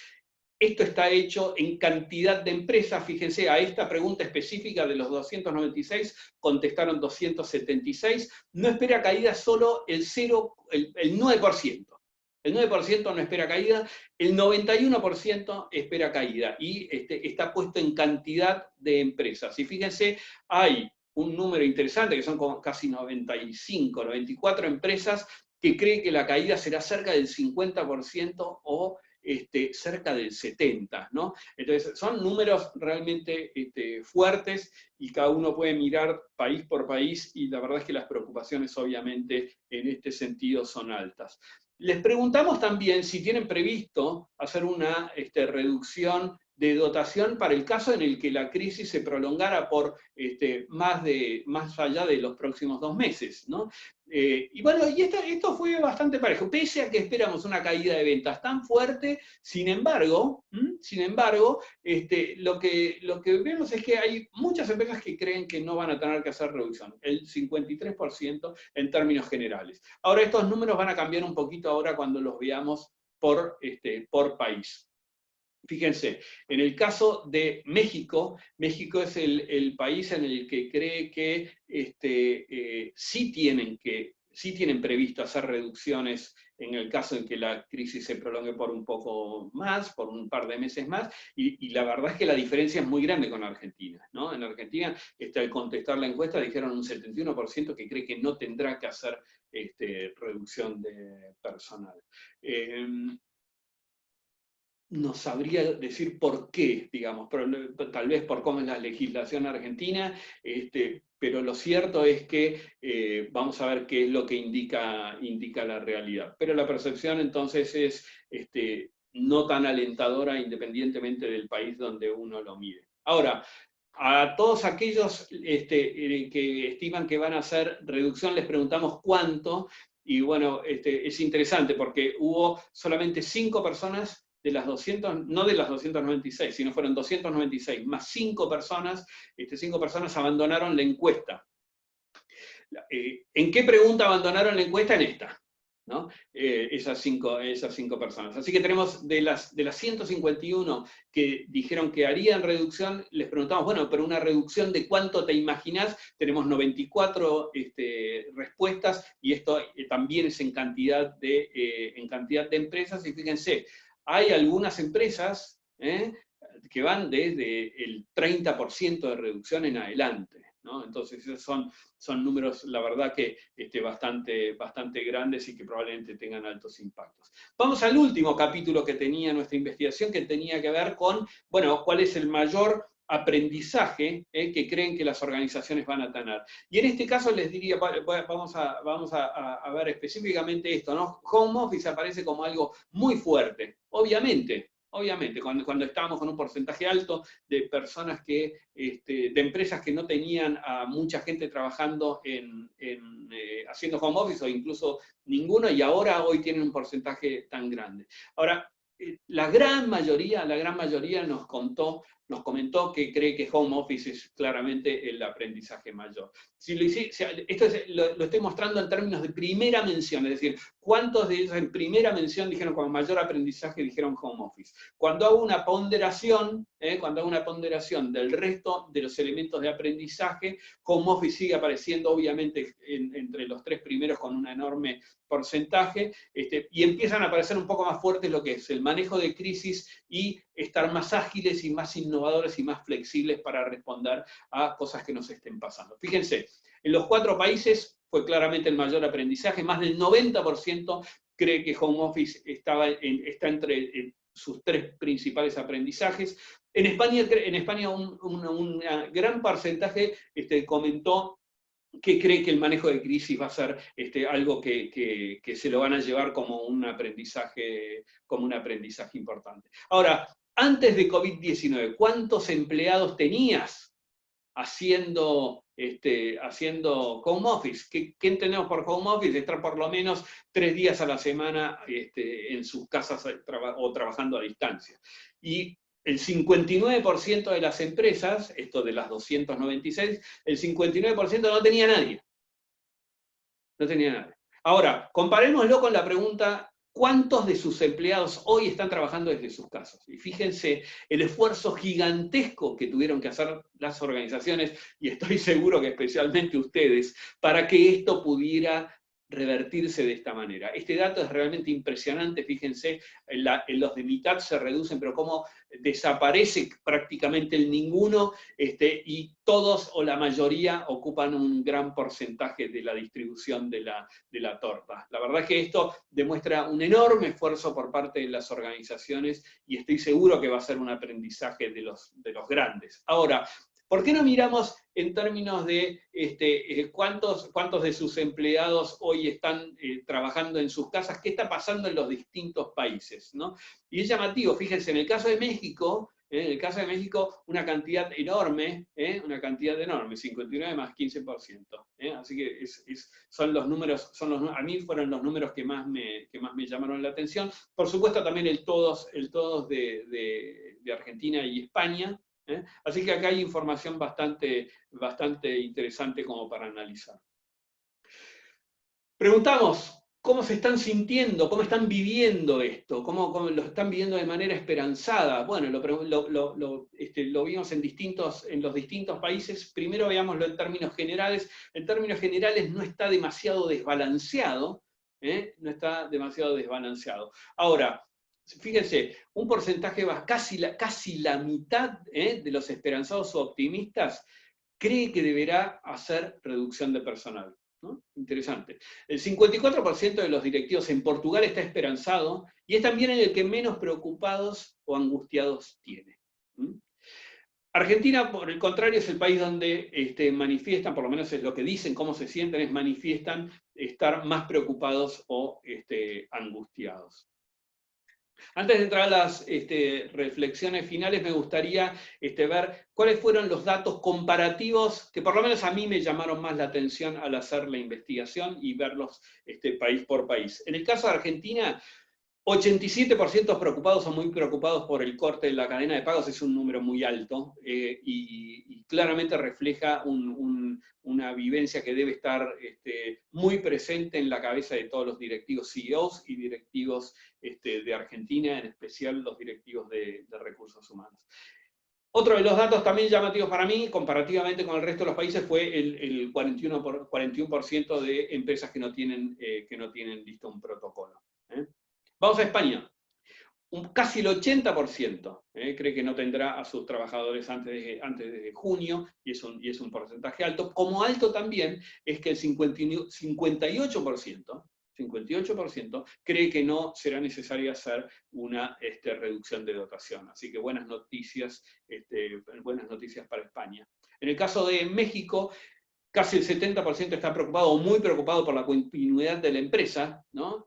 Esto está hecho en cantidad de empresas. Fíjense, a esta pregunta específica de los 296 contestaron 276. No espera caída solo el 9%. El 9% no espera caída, el 91% espera caída, y está puesto en cantidad de empresas. Y fíjense, hay un número interesante, que son como casi 94 empresas, que creen que la caída será cerca del 50% o cerca del 70%, ¿no? Entonces, son números realmente fuertes, y cada uno puede mirar país por país, y la verdad es que las preocupaciones obviamente en este sentido son altas. Les preguntamos también si tienen previsto hacer una reducción de dotación para el caso en el que la crisis se prolongara por más allá de los próximos 2 meses, ¿no? Y bueno, esto fue bastante parejo, pese a que esperamos una caída de ventas tan fuerte. Sin embargo, lo que vemos es que hay muchas empresas que creen que no van a tener que hacer reducción, el 53% en términos generales. Ahora, estos números van a cambiar un poquito ahora cuando los veamos por país. Fíjense, en el caso de México, México es el país en el que cree que sí tienen previsto hacer reducciones en el caso en que la crisis se prolongue por un poco más, por un par de meses más, y la verdad es que la diferencia es muy grande con Argentina, ¿no? En Argentina, al contestar la encuesta, dijeron un 71% que cree que no tendrá que hacer reducción de personal. No sabría decir por qué, digamos, pero tal vez por cómo es la legislación argentina, pero lo cierto es que vamos a ver qué es lo que indica la realidad. Pero la percepción entonces es no tan alentadora independientemente del país donde uno lo mire. Ahora, a todos aquellos que estiman que van a hacer reducción, les preguntamos cuánto, y bueno, es interesante porque hubo solamente 5 personas de las 200, no de las 296, sino fueron 296, más 5 personas, 5 personas abandonaron la encuesta. ¿En qué pregunta abandonaron la encuesta? En esta, ¿no? Esas cinco personas. Así que tenemos de las 151 que dijeron que harían reducción, les preguntamos, bueno, pero una reducción de cuánto te imaginás, tenemos 94 respuestas, y esto también es en cantidad de empresas, y fíjense, hay algunas empresas que van desde el 30% de reducción en adelante, ¿no? Entonces esos son números, la verdad, que bastante grandes y que probablemente tengan altos impactos. Vamos al último capítulo que tenía nuestra investigación, que tenía que ver con, bueno, cuál es el mayor aprendizaje que creen que las organizaciones van a tener. Y en este caso les diría, vamos a ver específicamente esto, ¿no? Home office aparece como algo muy fuerte, obviamente, cuando estábamos con un porcentaje alto de personas de empresas que no tenían a mucha gente trabajando haciendo home office, o incluso ninguno, y ahora hoy tienen un porcentaje tan grande. Ahora, la gran mayoría nos comentó que cree que home office es claramente el aprendizaje mayor. Esto lo estoy mostrando en términos de primera mención, es decir, ¿cuántos de ellos en primera mención dijeron con mayor aprendizaje dijeron home office? Cuando hago una ponderación del resto de los elementos de aprendizaje, home office sigue apareciendo obviamente entre los 3 primeros con un enorme porcentaje, y empiezan a aparecer un poco más fuertes lo que es el manejo de crisis y estar más ágiles y más innovadores y más flexibles para responder a cosas que nos estén pasando. Fíjense, en los 4 países fue claramente el mayor aprendizaje, más del 90% cree que home office está entre sus 3 principales aprendizajes. En España un gran porcentaje comentó que cree que el manejo de crisis va a ser algo que se lo van a llevar como un aprendizaje importante. Ahora, antes de COVID-19, ¿cuántos empleados tenías haciendo home office? ¿Qué entendemos por home office? Estar por lo menos 3 días a la semana en sus casas o trabajando a distancia. Y el 59% de las empresas, esto de las 296, el 59% no tenía nadie. No tenía nadie. Ahora, comparémoslo con la pregunta, ¿cuántos de sus empleados hoy están trabajando desde sus casas? Y fíjense el esfuerzo gigantesco que tuvieron que hacer las organizaciones, y estoy seguro que especialmente ustedes, para que esto pudiera revertirse de esta manera. Este dato es realmente impresionante, fíjense, en los de mitad se reducen, pero cómo desaparece prácticamente el ninguno, y todos o la mayoría ocupan un gran porcentaje de la distribución de la torta. La verdad es que esto demuestra un enorme esfuerzo por parte de las organizaciones, y estoy seguro que va a ser un aprendizaje de los grandes. Ahora, ¿por qué no miramos en términos de cuántos de sus empleados hoy están trabajando en sus casas? ¿Qué está pasando en los distintos países, ¿no? Y es llamativo, fíjense, en el caso de México, En el caso de México, una cantidad enorme, 59 más 15%. Así que son los números, a mí fueron los números que más me llamaron la atención. Por supuesto también el todos de Argentina y España. Así que acá hay información bastante interesante como para analizar. Preguntamos, ¿cómo se están sintiendo? ¿Cómo están viviendo esto? ¿Cómo lo están viviendo de manera esperanzada? Bueno, lo vimos en los distintos países. Primero veámoslo en términos generales. En términos generales no está demasiado desbalanceado. No está demasiado desbalanceado. Ahora, fíjense, un porcentaje casi la mitad de los esperanzados o optimistas cree que deberá hacer reducción de personal. ¿No? Interesante. El 54% de los directivos en Portugal está esperanzado y es también el que menos preocupados o angustiados tiene. Argentina, por el contrario, es el país donde manifiestan, por lo menos es lo que dicen, cómo se sienten, manifiestan estar más preocupados o angustiados. Antes de entrar a las reflexiones finales, me gustaría ver cuáles fueron los datos comparativos que por lo menos a mí me llamaron más la atención al hacer la investigación y verlos país por país. En el caso de Argentina, 87% preocupados o muy preocupados por el corte de la cadena de pagos, es un número muy alto y claramente refleja una vivencia que debe estar muy presente en la cabeza de todos los directivos CEOs y directivos de Argentina, en especial los directivos de recursos humanos. Otro de los datos también llamativos para mí, comparativamente con el resto de los países, fue el 41% de empresas que no tienen listo un protocolo. Vamos a España. Casi el 80% cree que no tendrá a sus trabajadores antes de junio, y es un porcentaje alto. Como alto también es que el 58% cree que no será necesario hacer una reducción de dotación. Así que buenas noticias para España. En el caso de México, casi el 70% está preocupado o muy preocupado por la continuidad de la empresa, ¿no?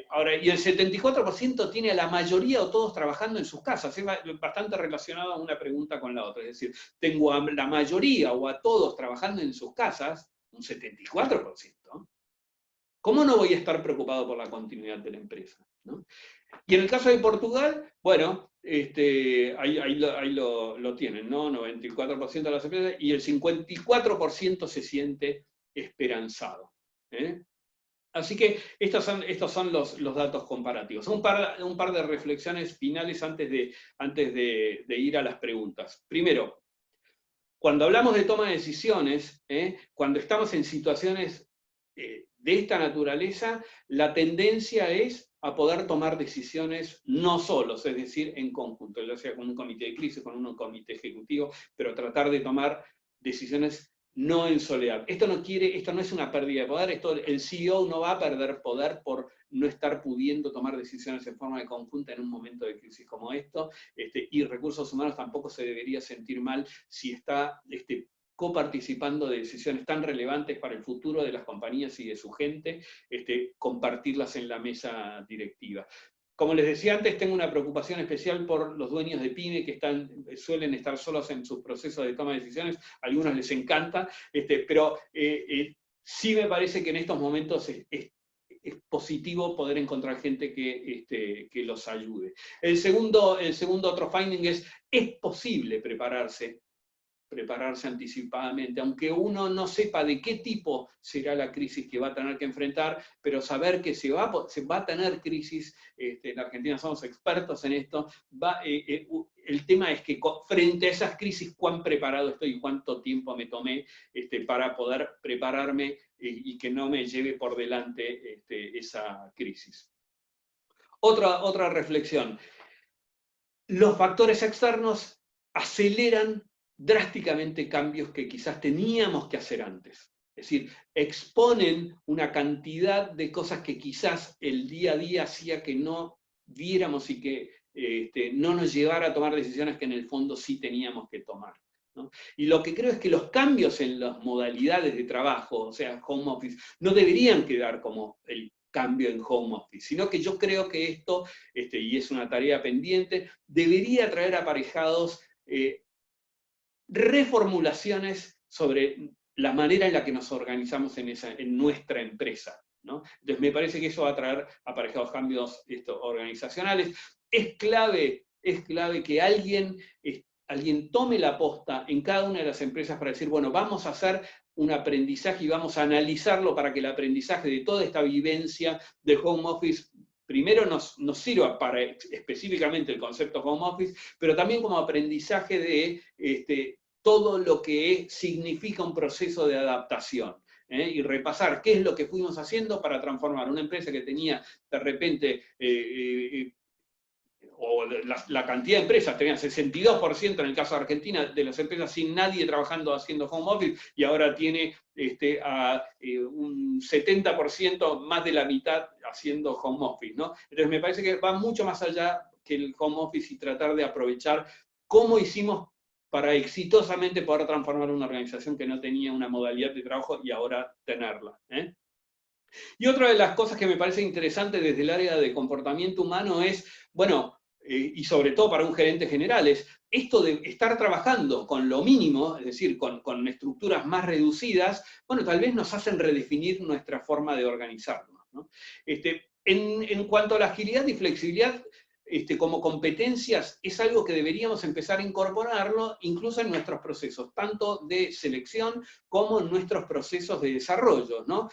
Ahora, y el 74% tiene a la mayoría o todos trabajando en sus casas. Es bastante relacionado a una pregunta con la otra. Es decir, tengo a la mayoría o a todos trabajando en sus casas, un 74%. ¿Cómo no voy a estar preocupado por la continuidad de la empresa? ¿No? Y en el caso de Portugal, bueno, ahí lo tienen, ¿no? 94% de las empresas y el 54% se siente esperanzado. Así que estos son los datos comparativos. Un par de reflexiones finales antes de ir a las preguntas. Primero, cuando hablamos de toma de decisiones, cuando estamos en situaciones de esta naturaleza, la tendencia es a poder tomar decisiones no solos, es decir, en conjunto, ya sea con un comité de crisis, con un comité ejecutivo, pero tratar de tomar decisiones no en soledad. Esto no es una pérdida de poder, el CEO no va a perder poder por no estar pudiendo tomar decisiones en forma de conjunta en un momento de crisis como esto, y recursos humanos tampoco se debería sentir mal si está coparticipando de decisiones tan relevantes para el futuro de las compañías y de su gente, compartirlas en la mesa directiva. Como les decía antes, tengo una preocupación especial por los dueños de pyme que suelen estar solos en sus procesos de toma de decisiones. A algunos les encanta, pero sí me parece que en estos momentos es positivo poder encontrar gente que los ayude. El segundo otro finding es posible prepararse anticipadamente, aunque uno no sepa de qué tipo será la crisis que va a tener que enfrentar, pero saber que se va a tener crisis, en Argentina somos expertos en esto, el tema es que frente a esas crisis, cuán preparado estoy y cuánto tiempo me tomé para poder prepararme y que no me lleve por delante esa crisis. Otra reflexión. Los factores externos aceleran drásticamente cambios que quizás teníamos que hacer antes. Es decir, exponen una cantidad de cosas que quizás el día a día hacía que no viéramos y que no nos llevara a tomar decisiones que en el fondo sí teníamos que tomar, ¿no? Y lo que creo es que los cambios en las modalidades de trabajo, o sea, home office, no deberían quedar como cambio en home office, sino que yo creo que esto, y es una tarea pendiente, debería traer aparejados reformulaciones sobre la manera en la que nos organizamos en nuestra empresa, ¿no? Entonces me parece que eso va a traer aparejados cambios organizacionales. Es clave que alguien tome la posta en cada una de las empresas para decir, bueno, vamos a hacer un aprendizaje y vamos a analizarlo para que el aprendizaje de toda esta vivencia de home office primero nos sirva para específicamente el concepto home office, pero también como aprendizaje de todo lo que significa un proceso de adaptación. Y repasar qué es lo que fuimos haciendo para transformar una empresa que tenía de repente, o la cantidad de empresas, tenía 62% en el caso de Argentina, de las empresas sin nadie trabajando haciendo home office, y ahora tiene un 70%, más de la mitad haciendo home office, ¿no? Entonces me parece que va mucho más allá que el home office y tratar de aprovechar cómo hicimos para exitosamente poder transformar una organización que no tenía una modalidad de trabajo y ahora tenerla. Y otra de las cosas que me parece interesante desde el área de comportamiento humano es, bueno, y sobre todo para un gerente general, es esto de estar trabajando con lo mínimo, es decir, con estructuras más reducidas, bueno, tal vez nos hacen redefinir nuestra forma de organizarnos, ¿no? En cuanto a la agilidad y flexibilidad, como competencias, es algo que deberíamos empezar a incorporarlo incluso en nuestros procesos, tanto de selección como en nuestros procesos de desarrollo, ¿no?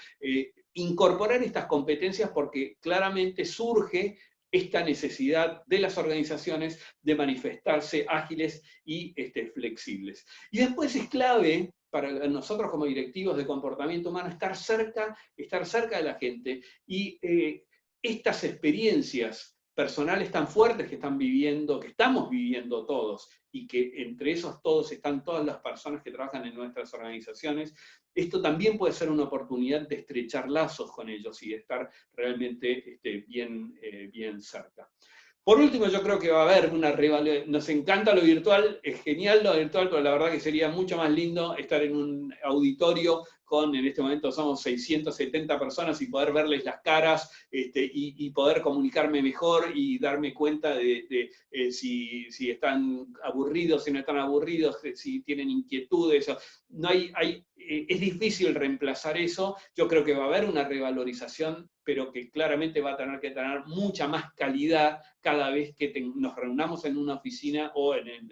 Incorporar estas competencias porque claramente surge esta necesidad de las organizaciones de manifestarse ágiles y flexibles. Y después es clave para nosotros como directivos de comportamiento humano estar cerca de la gente y estas experiencias personales tan fuertes que estamos viviendo todos, y que entre esos todos están todas las personas que trabajan en nuestras organizaciones, esto también puede ser una oportunidad de estrechar lazos con ellos y de estar realmente bien cerca. Por último, yo creo que va a haber una rivalidad. Nos encanta lo virtual, es genial lo virtual, pero la verdad que sería mucho más lindo estar en un auditorio en este momento somos 670 personas, y poder verles las caras y poder comunicarme mejor y darme cuenta de si están aburridos, si no están aburridos, si tienen inquietudes. No es difícil reemplazar eso. Yo creo que va a haber una revalorización, pero que claramente va a tener que tener mucha más calidad cada vez que nos reunamos en una oficina o en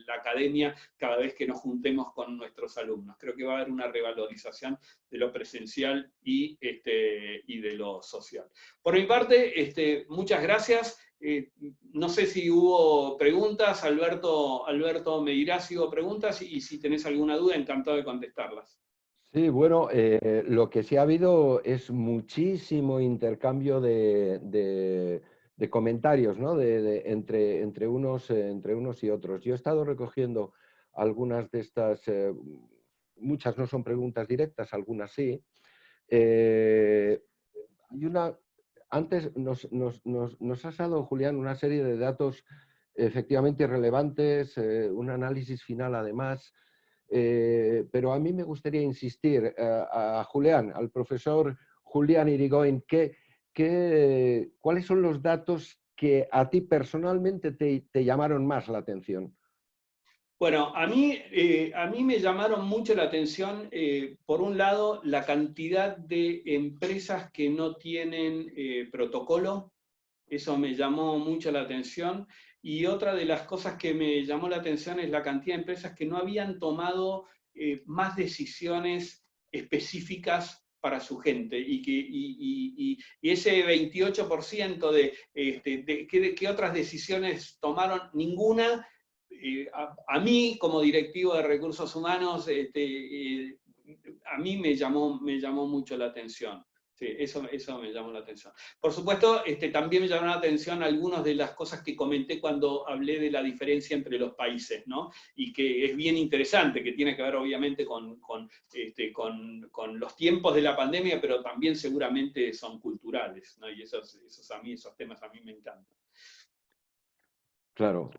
la academia, cada vez que nos juntemos con nuestros alumnos. Creo que va a haber una revalorización de lo presencial y de lo social. Por mi parte, muchas gracias. No sé si hubo preguntas, Alberto me dirá si hubo preguntas, y si tenés alguna duda, encantado de contestarlas. Sí, bueno, lo que sí ha habido es muchísimo intercambio de comentarios, ¿no? Entre unos y otros. Yo he estado recogiendo algunas de estas, muchas no son preguntas directas, algunas sí. Hay antes nos has dado, Julián, una serie de datos efectivamente relevantes, un análisis final además. Pero a mí me gustaría insistir a Julián, al profesor Julián Irigoyen, ¿cuáles son los datos que a ti personalmente te llamaron más la atención? Bueno, a mí me llamaron mucho la atención, por un lado, la cantidad de empresas que no tienen protocolo. Eso me llamó mucho la atención. Y otra de las cosas que me llamó la atención es la cantidad de empresas que no habían tomado más decisiones específicas para su gente, y ese 28% ¿qué otras decisiones tomaron? Ninguna. A mí, como directivo de recursos humanos, a mí me llamó mucho la atención. Sí, eso me llamó la atención. Por supuesto, también me llamó la atención algunas de las cosas que comenté cuando hablé de la diferencia entre los países, ¿no? Y que es bien interesante, que tiene que ver obviamente con los tiempos de la pandemia, pero también seguramente son culturales, ¿no? Y esos temas a mí me encantan. Claro,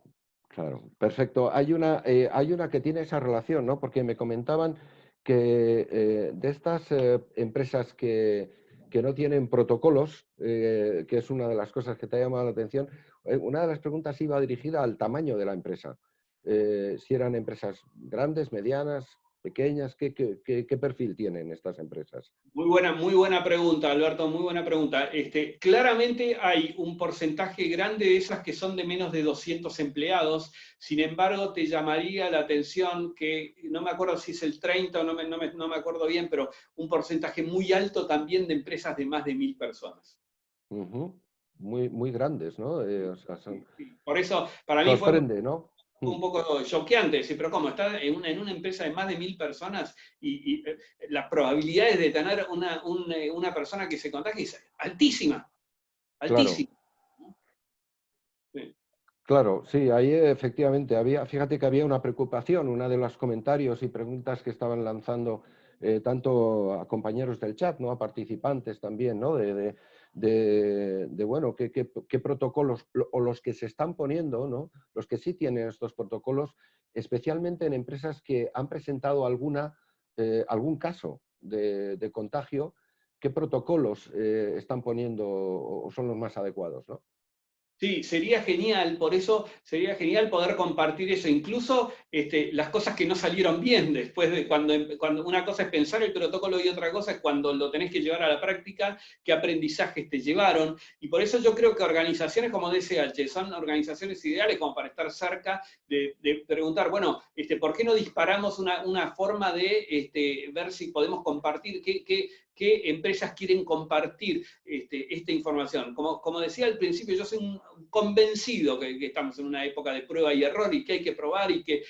claro, perfecto. Hay una que tiene esa relación, ¿no? Porque me comentaban que de estas empresas que que no tienen protocolos, que es una de las cosas que te ha llamado la atención. Una de las preguntas iba dirigida al tamaño de la empresa. Si eran empresas grandes, medianas, pequeñas, ¿qué perfil tienen estas empresas? Muy buena pregunta, Alberto, muy buena pregunta. Claramente hay un porcentaje grande de esas que son de menos de 200 empleados. Sin embargo, te llamaría la atención que, no me acuerdo si es el 30 o no me acuerdo bien, pero un porcentaje muy alto también de empresas de más de 1000 personas. Ujú. Muy grandes, ¿no? O sea, Sí. Por eso, para mí fue sorprende, ¿no? un poco choqueante, decir, pero ¿cómo? Está en una empresa de más de 1000 personas y las probabilidades de tener una persona que se contagie es altísima, Claro. altísima. Sí. Claro, sí, ahí efectivamente había, fíjate que había una preocupación, una de los comentarios y preguntas que estaban lanzando tanto a compañeros del chat, ¿no? A participantes también, ¿no? Bueno, qué protocolos, o los que se están poniendo, ¿no? Los que sí tienen estos protocolos, especialmente en empresas que han presentado algún caso de contagio, ¿qué protocolos están poniendo o son los más adecuados, ¿no? Sí, sería genial, por eso sería genial poder compartir eso, incluso las cosas que no salieron bien después de cuando una cosa es pensar el protocolo y otra cosa es cuando lo tenés que llevar a la práctica, qué aprendizajes te llevaron. Y por eso yo creo que organizaciones como DSH son organizaciones ideales como para estar cerca de preguntar, bueno, ¿por qué no disparamos una forma de ver si podemos compartir qué empresas quieren compartir esta información? Como decía al principio, yo soy un convencido que estamos en una época de prueba y error y que hay que probar y que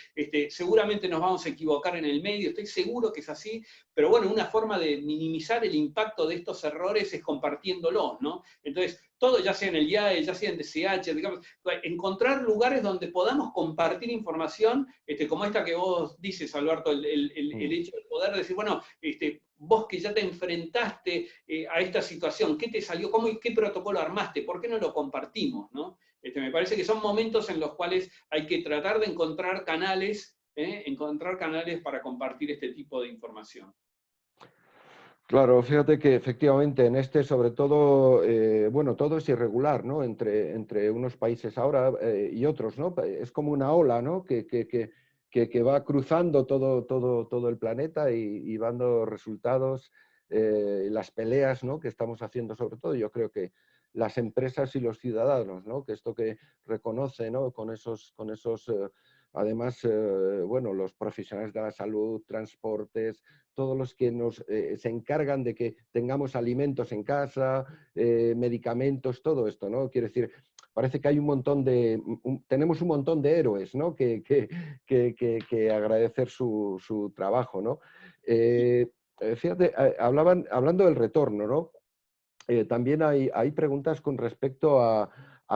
seguramente nos vamos a equivocar en el medio, estoy seguro que es así, pero bueno, una forma de minimizar el impacto de estos errores es compartiéndolos, ¿no? Entonces, todo, ya sea en el IAE, ya sea en DCH, digamos, encontrar lugares donde podamos compartir información, como esta que vos dices, Alberto, el hecho de poder decir, bueno, vos que ya te enfrentaste a esta situación, ¿qué te salió? ¿Cómo y qué protocolo armaste? ¿Por qué no lo compartimos? ¿No? Me parece que son momentos en los cuales hay que tratar de encontrar canales para compartir este tipo de información. Claro, fíjate que efectivamente en este, sobre todo, bueno, todo es irregular, ¿no? Entre unos países ahora y otros, ¿no? Es como una ola, ¿no? Que va cruzando todo el planeta y dando resultados. Las peleas, ¿no? Que estamos haciendo, sobre todo, yo creo que las empresas y los ciudadanos, ¿no? Que esto que reconoce, ¿no? Con esos además, bueno, los profesionales de la salud, transportes, todos los que se encargan de que tengamos alimentos en casa, medicamentos, todo esto, ¿no? Quiero decir, parece que hay tenemos un montón de héroes, ¿no? Que agradecer su trabajo, ¿no? Fíjate, hablando del retorno, ¿no? También hay preguntas con respecto a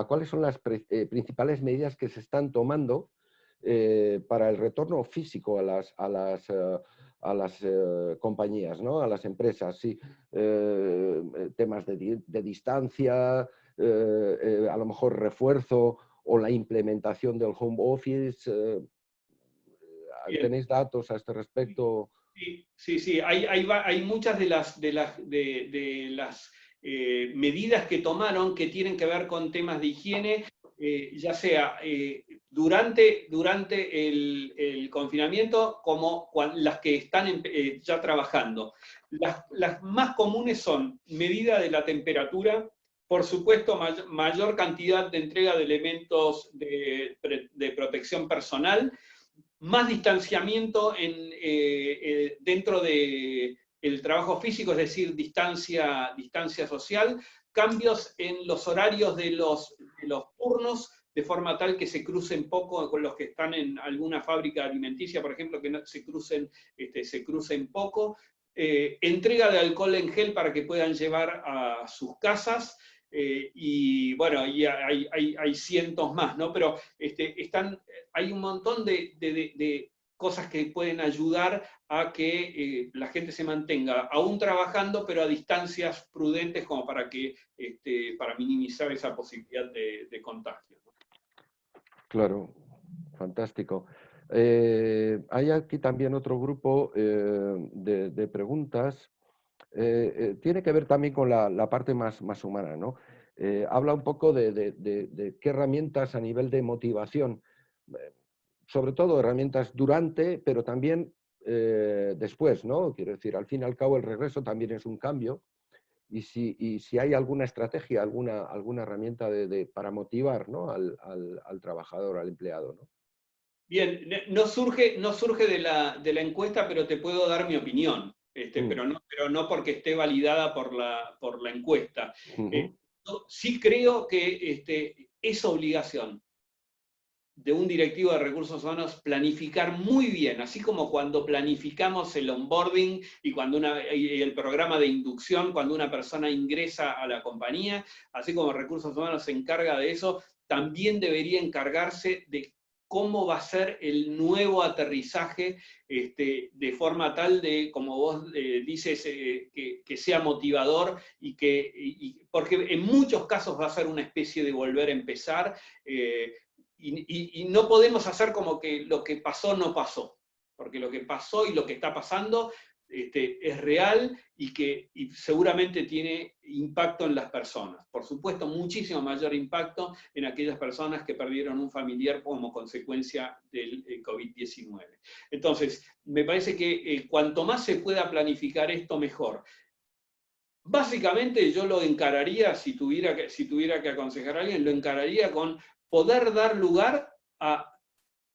cuáles son las principales medidas que se están tomando para el retorno físico a las compañías, ¿no? A las empresas, sí. Temas de distancia, a lo mejor refuerzo o la implementación del home office. Bien. ¿Tenéis datos a este respecto? Sí. Hay muchas de las medidas que tomaron que tienen que ver con temas de higiene, ya sea durante el confinamiento como las que están ya trabajando. Las más comunes son medida de la temperatura, por supuesto, mayor cantidad de entrega de elementos de protección personal, más distanciamiento dentro del trabajo físico, es decir, distancia social, cambios en los horarios de los turnos, de forma tal que se crucen poco con los que están en alguna fábrica alimenticia, por ejemplo, que no, se crucen poco, entrega de alcohol en gel para que puedan llevar a sus casas, y bueno, y hay cientos más, ¿no? Pero hay un montón de cosas que pueden ayudar a que la gente se mantenga aún trabajando, pero a distancias prudentes como para minimizar esa posibilidad de contagio. Claro, fantástico. Hay aquí también otro grupo de preguntas. tiene que ver también con la parte más humana, ¿no? Habla un poco de qué herramientas a nivel de motivación, sobre todo herramientas durante, pero también después, ¿no? Quiero decir, al fin y al cabo el regreso también es un cambio, y si hay alguna estrategia, alguna herramienta para motivar, ¿no? al trabajador, al empleado, ¿no? Bien, no surge de la encuesta, pero te puedo dar mi opinión, Mm, pero no porque esté validada por la encuesta. ujú, Yo sí creo que es obligación de un directivo de recursos humanos planificar muy bien, así como cuando planificamos el onboarding y el programa de inducción cuando una persona ingresa a la compañía, así como recursos humanos se encarga de eso, también debería encargarse de cómo va a ser el nuevo aterrizaje, de forma tal de, como vos dices, que sea motivador porque en muchos casos va a ser una especie de volver a empezar. Y no podemos hacer como que lo que pasó no pasó, porque lo que pasó y lo que está pasando es real y seguramente tiene impacto en las personas. Por supuesto, muchísimo mayor impacto en aquellas personas que perdieron un familiar como consecuencia del COVID-19. Entonces, me parece que cuanto más se pueda planificar esto, mejor. Básicamente yo lo encararía, si tuviera que aconsejar a alguien, lo encararía con poder dar lugar a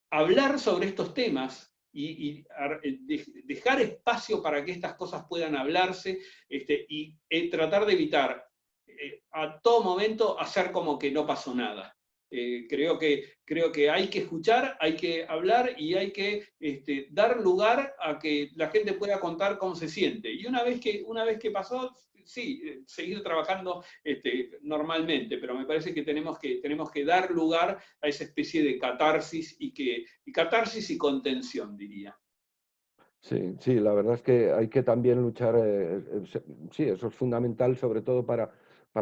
hablar sobre estos temas y dejar espacio para que estas cosas puedan hablarse, y tratar de evitar a todo momento hacer como que no pasó nada. Creo que hay que escuchar, hay que hablar y hay que dar lugar a que la gente pueda contar cómo se siente. Y una vez que pasó, sí, seguir trabajando normalmente, pero me parece que tenemos que dar lugar a esa especie de catarsis catarsis y contención, diría. sí, sí, la verdad es que hay que también luchar, sí, eso es fundamental, sobre todo para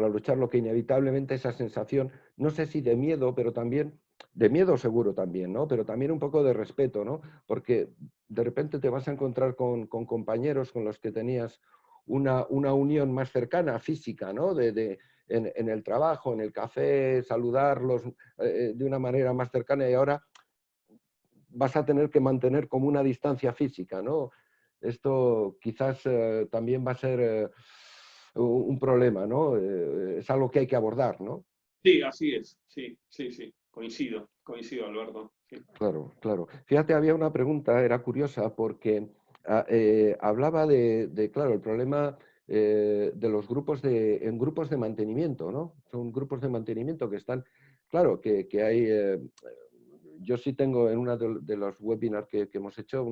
luchar lo que inevitablemente esa sensación, no sé si de miedo, pero también, de miedo seguro también, ¿no? Pero también un poco de respeto, ¿no? Porque de repente te vas a encontrar con compañeros con los que tenías una unión más cercana, física, ¿no? En el trabajo, en el café, saludarlos de una manera más cercana, y ahora vas a tener que mantener como una distancia física, ¿no? Esto quizás también va a ser un problema, ¿no? Es algo que hay que abordar, ¿no? Sí, así es, sí, sí, sí, coincido, Alberto. Sí. Claro, claro. Fíjate, había una pregunta, era curiosa, porque hablaba claro, el problema de los en grupos de mantenimiento, ¿no? Son grupos de mantenimiento que están, claro, que hay, yo sí tengo en uno de los webinars que hemos hecho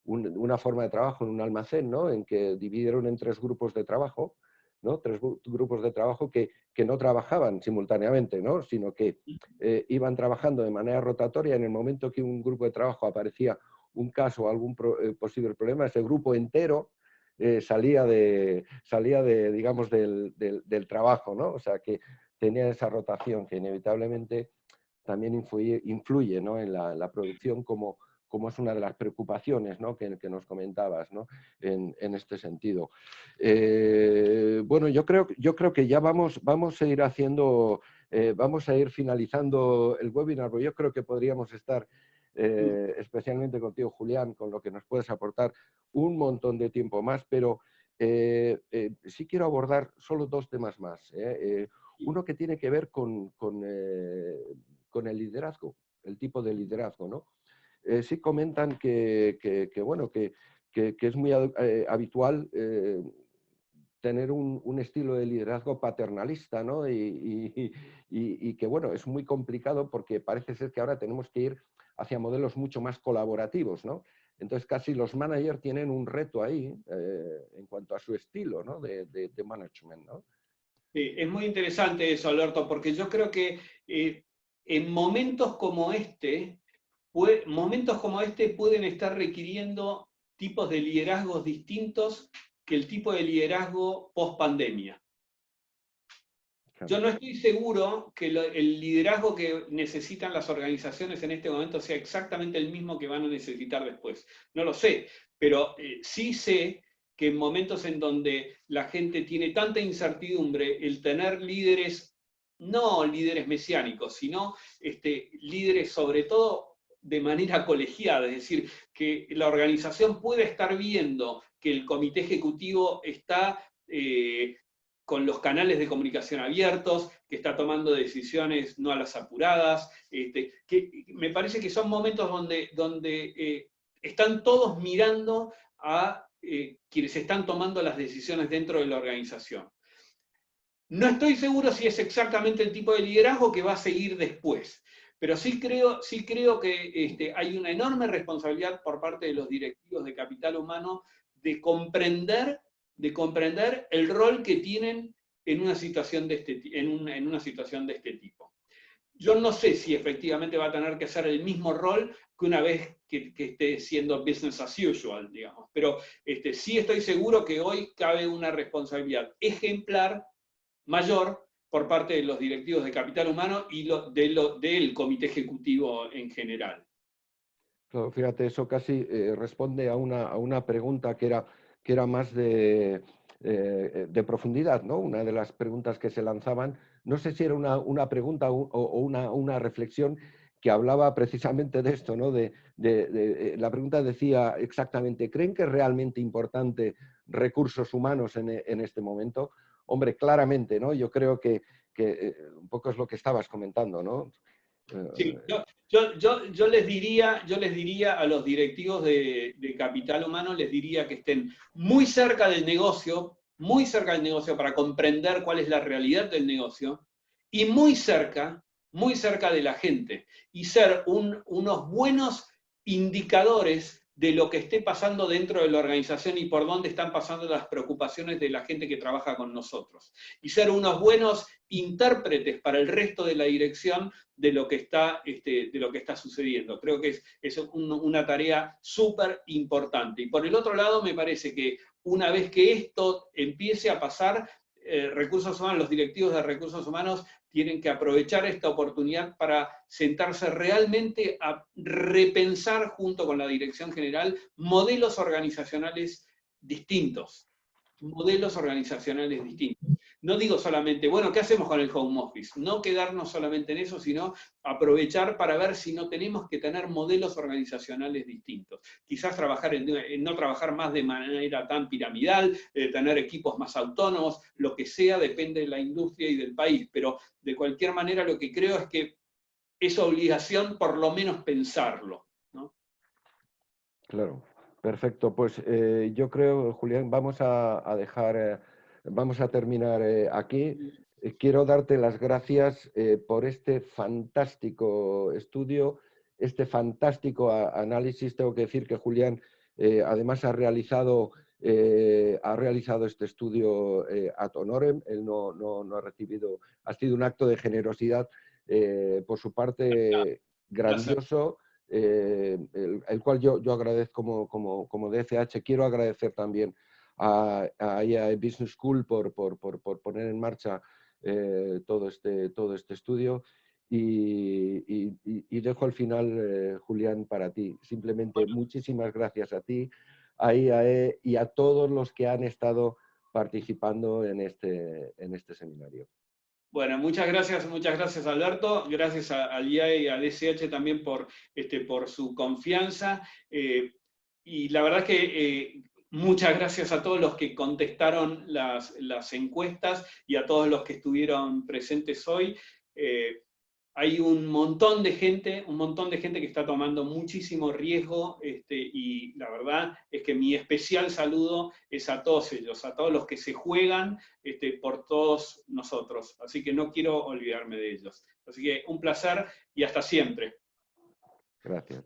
una forma de trabajo en un almacén, ¿no? En que dividieron en 3 grupos de trabajo, ¿no? Grupos de trabajo que no trabajaban simultáneamente, ¿no? Sino que iban trabajando de manera rotatoria. En el momento que un grupo de trabajo aparecía un caso o algún posible problema, ese grupo entero salía digamos, del trabajo, ¿no? O sea, que tenía esa rotación que inevitablemente también influye, ¿no? En la producción, como es una de las preocupaciones, ¿no? que nos comentabas, ¿no? En este sentido. Bueno, yo creo que ya vamos a ir haciendo, vamos a ir finalizando el webinar, porque yo creo que podríamos estar, especialmente contigo, Julián, con lo que nos puedes aportar un montón de tiempo más, pero sí quiero abordar solo 2 temas más. Uno que tiene que ver con el liderazgo, el tipo de liderazgo, ¿no? Sí comentan bueno, que es muy habitual tener un estilo de liderazgo paternalista, ¿no? Y que, bueno, es muy complicado porque parece ser que ahora tenemos que ir hacia modelos mucho más colaborativos, ¿no? Entonces, casi los managers tienen un reto ahí en cuanto a su estilo, ¿no? de management, ¿no? Sí, es muy interesante eso, Alberto, porque yo creo que en momentos como este pueden estar requiriendo tipos de liderazgos distintos que el tipo de liderazgo post pandemia. Claro. Yo no estoy seguro que el liderazgo que necesitan las organizaciones en este momento sea exactamente el mismo que van a necesitar después. No lo sé, pero sí sé que en momentos en donde la gente tiene tanta incertidumbre, el tener líderes, no líderes mesiánicos, sino líderes sobre todo de manera colegiada, es decir, que la organización puede estar viendo que el comité ejecutivo está con los canales de comunicación abiertos, que está tomando decisiones no a las apuradas, que me parece que son momentos donde están todos mirando a quienes están tomando las decisiones dentro de la organización. No estoy seguro si es exactamente el tipo de liderazgo que va a seguir después, pero sí creo que hay una enorme responsabilidad por parte de los directivos de capital humano de comprender el rol que tienen en una situación de este tipo. Yo no sé si efectivamente va a tener que hacer el mismo rol que una vez que esté siendo business as usual, digamos, pero sí estoy seguro que hoy cabe una responsabilidad ejemplar mayor por parte de los directivos de capital humano y del comité ejecutivo en general. Claro, fíjate, eso casi responde a una pregunta que era más de profundidad, ¿no? Una de las preguntas que se lanzaban, no sé si era una pregunta o una reflexión que hablaba precisamente de esto, ¿no? La pregunta decía exactamente, ¿creen que es realmente importante recursos humanos en este momento? Hombre, claramente, ¿no? Yo creo que un poco es lo que estabas comentando, ¿no? Sí, yo les diría a los directivos de capital humano, les diría que estén muy cerca del negocio para comprender cuál es la realidad del negocio, y muy cerca de la gente, y ser unos buenos indicadores de lo que esté pasando dentro de la organización y por dónde están pasando las preocupaciones de la gente que trabaja con nosotros. Y ser unos buenos intérpretes para el resto de la dirección de lo que está sucediendo. Creo que es una tarea súper importante. Y por el otro lado, me parece que una vez que esto empiece a pasar, recursos humanos, los directivos de recursos humanos tienen que aprovechar esta oportunidad para sentarse realmente a repensar junto con la dirección general modelos organizacionales distintos. No digo solamente, bueno, ¿qué hacemos con el home office? No quedarnos solamente en eso, sino aprovechar para ver si no tenemos que tener modelos organizacionales distintos. Quizás no trabajar más de manera tan piramidal, tener equipos más autónomos, lo que sea, depende de la industria y del país, pero de cualquier manera lo que creo es que es obligación por lo menos pensarlo, ¿no? Claro, perfecto. Pues yo creo, Julián, vamos a dejar, vamos a terminar aquí. Quiero darte las gracias por este fantástico estudio, este fantástico análisis. Tengo que decir que Julián además ha realizado este estudio ad honorem. Él no ha recibido, ha sido un acto de generosidad por su parte grandioso. El cual yo agradezco como DCH. Quiero agradecer también a IAE Business School por poner en marcha todo este estudio y dejo al final, Julián, para ti. Simplemente muchísimas gracias a ti, a IAE y a todos los que han estado participando en este seminario. Bueno, muchas gracias Alberto, gracias al IAE y a DCH también por su confianza, y la verdad es que muchas gracias a todos los que contestaron las encuestas y a todos los que estuvieron presentes hoy. Hay un montón de gente que está tomando muchísimo riesgo, y la verdad es que mi especial saludo es a todos ellos, a todos los que se juegan por todos nosotros. Así que no quiero olvidarme de ellos. Así que un placer y hasta siempre. Gracias.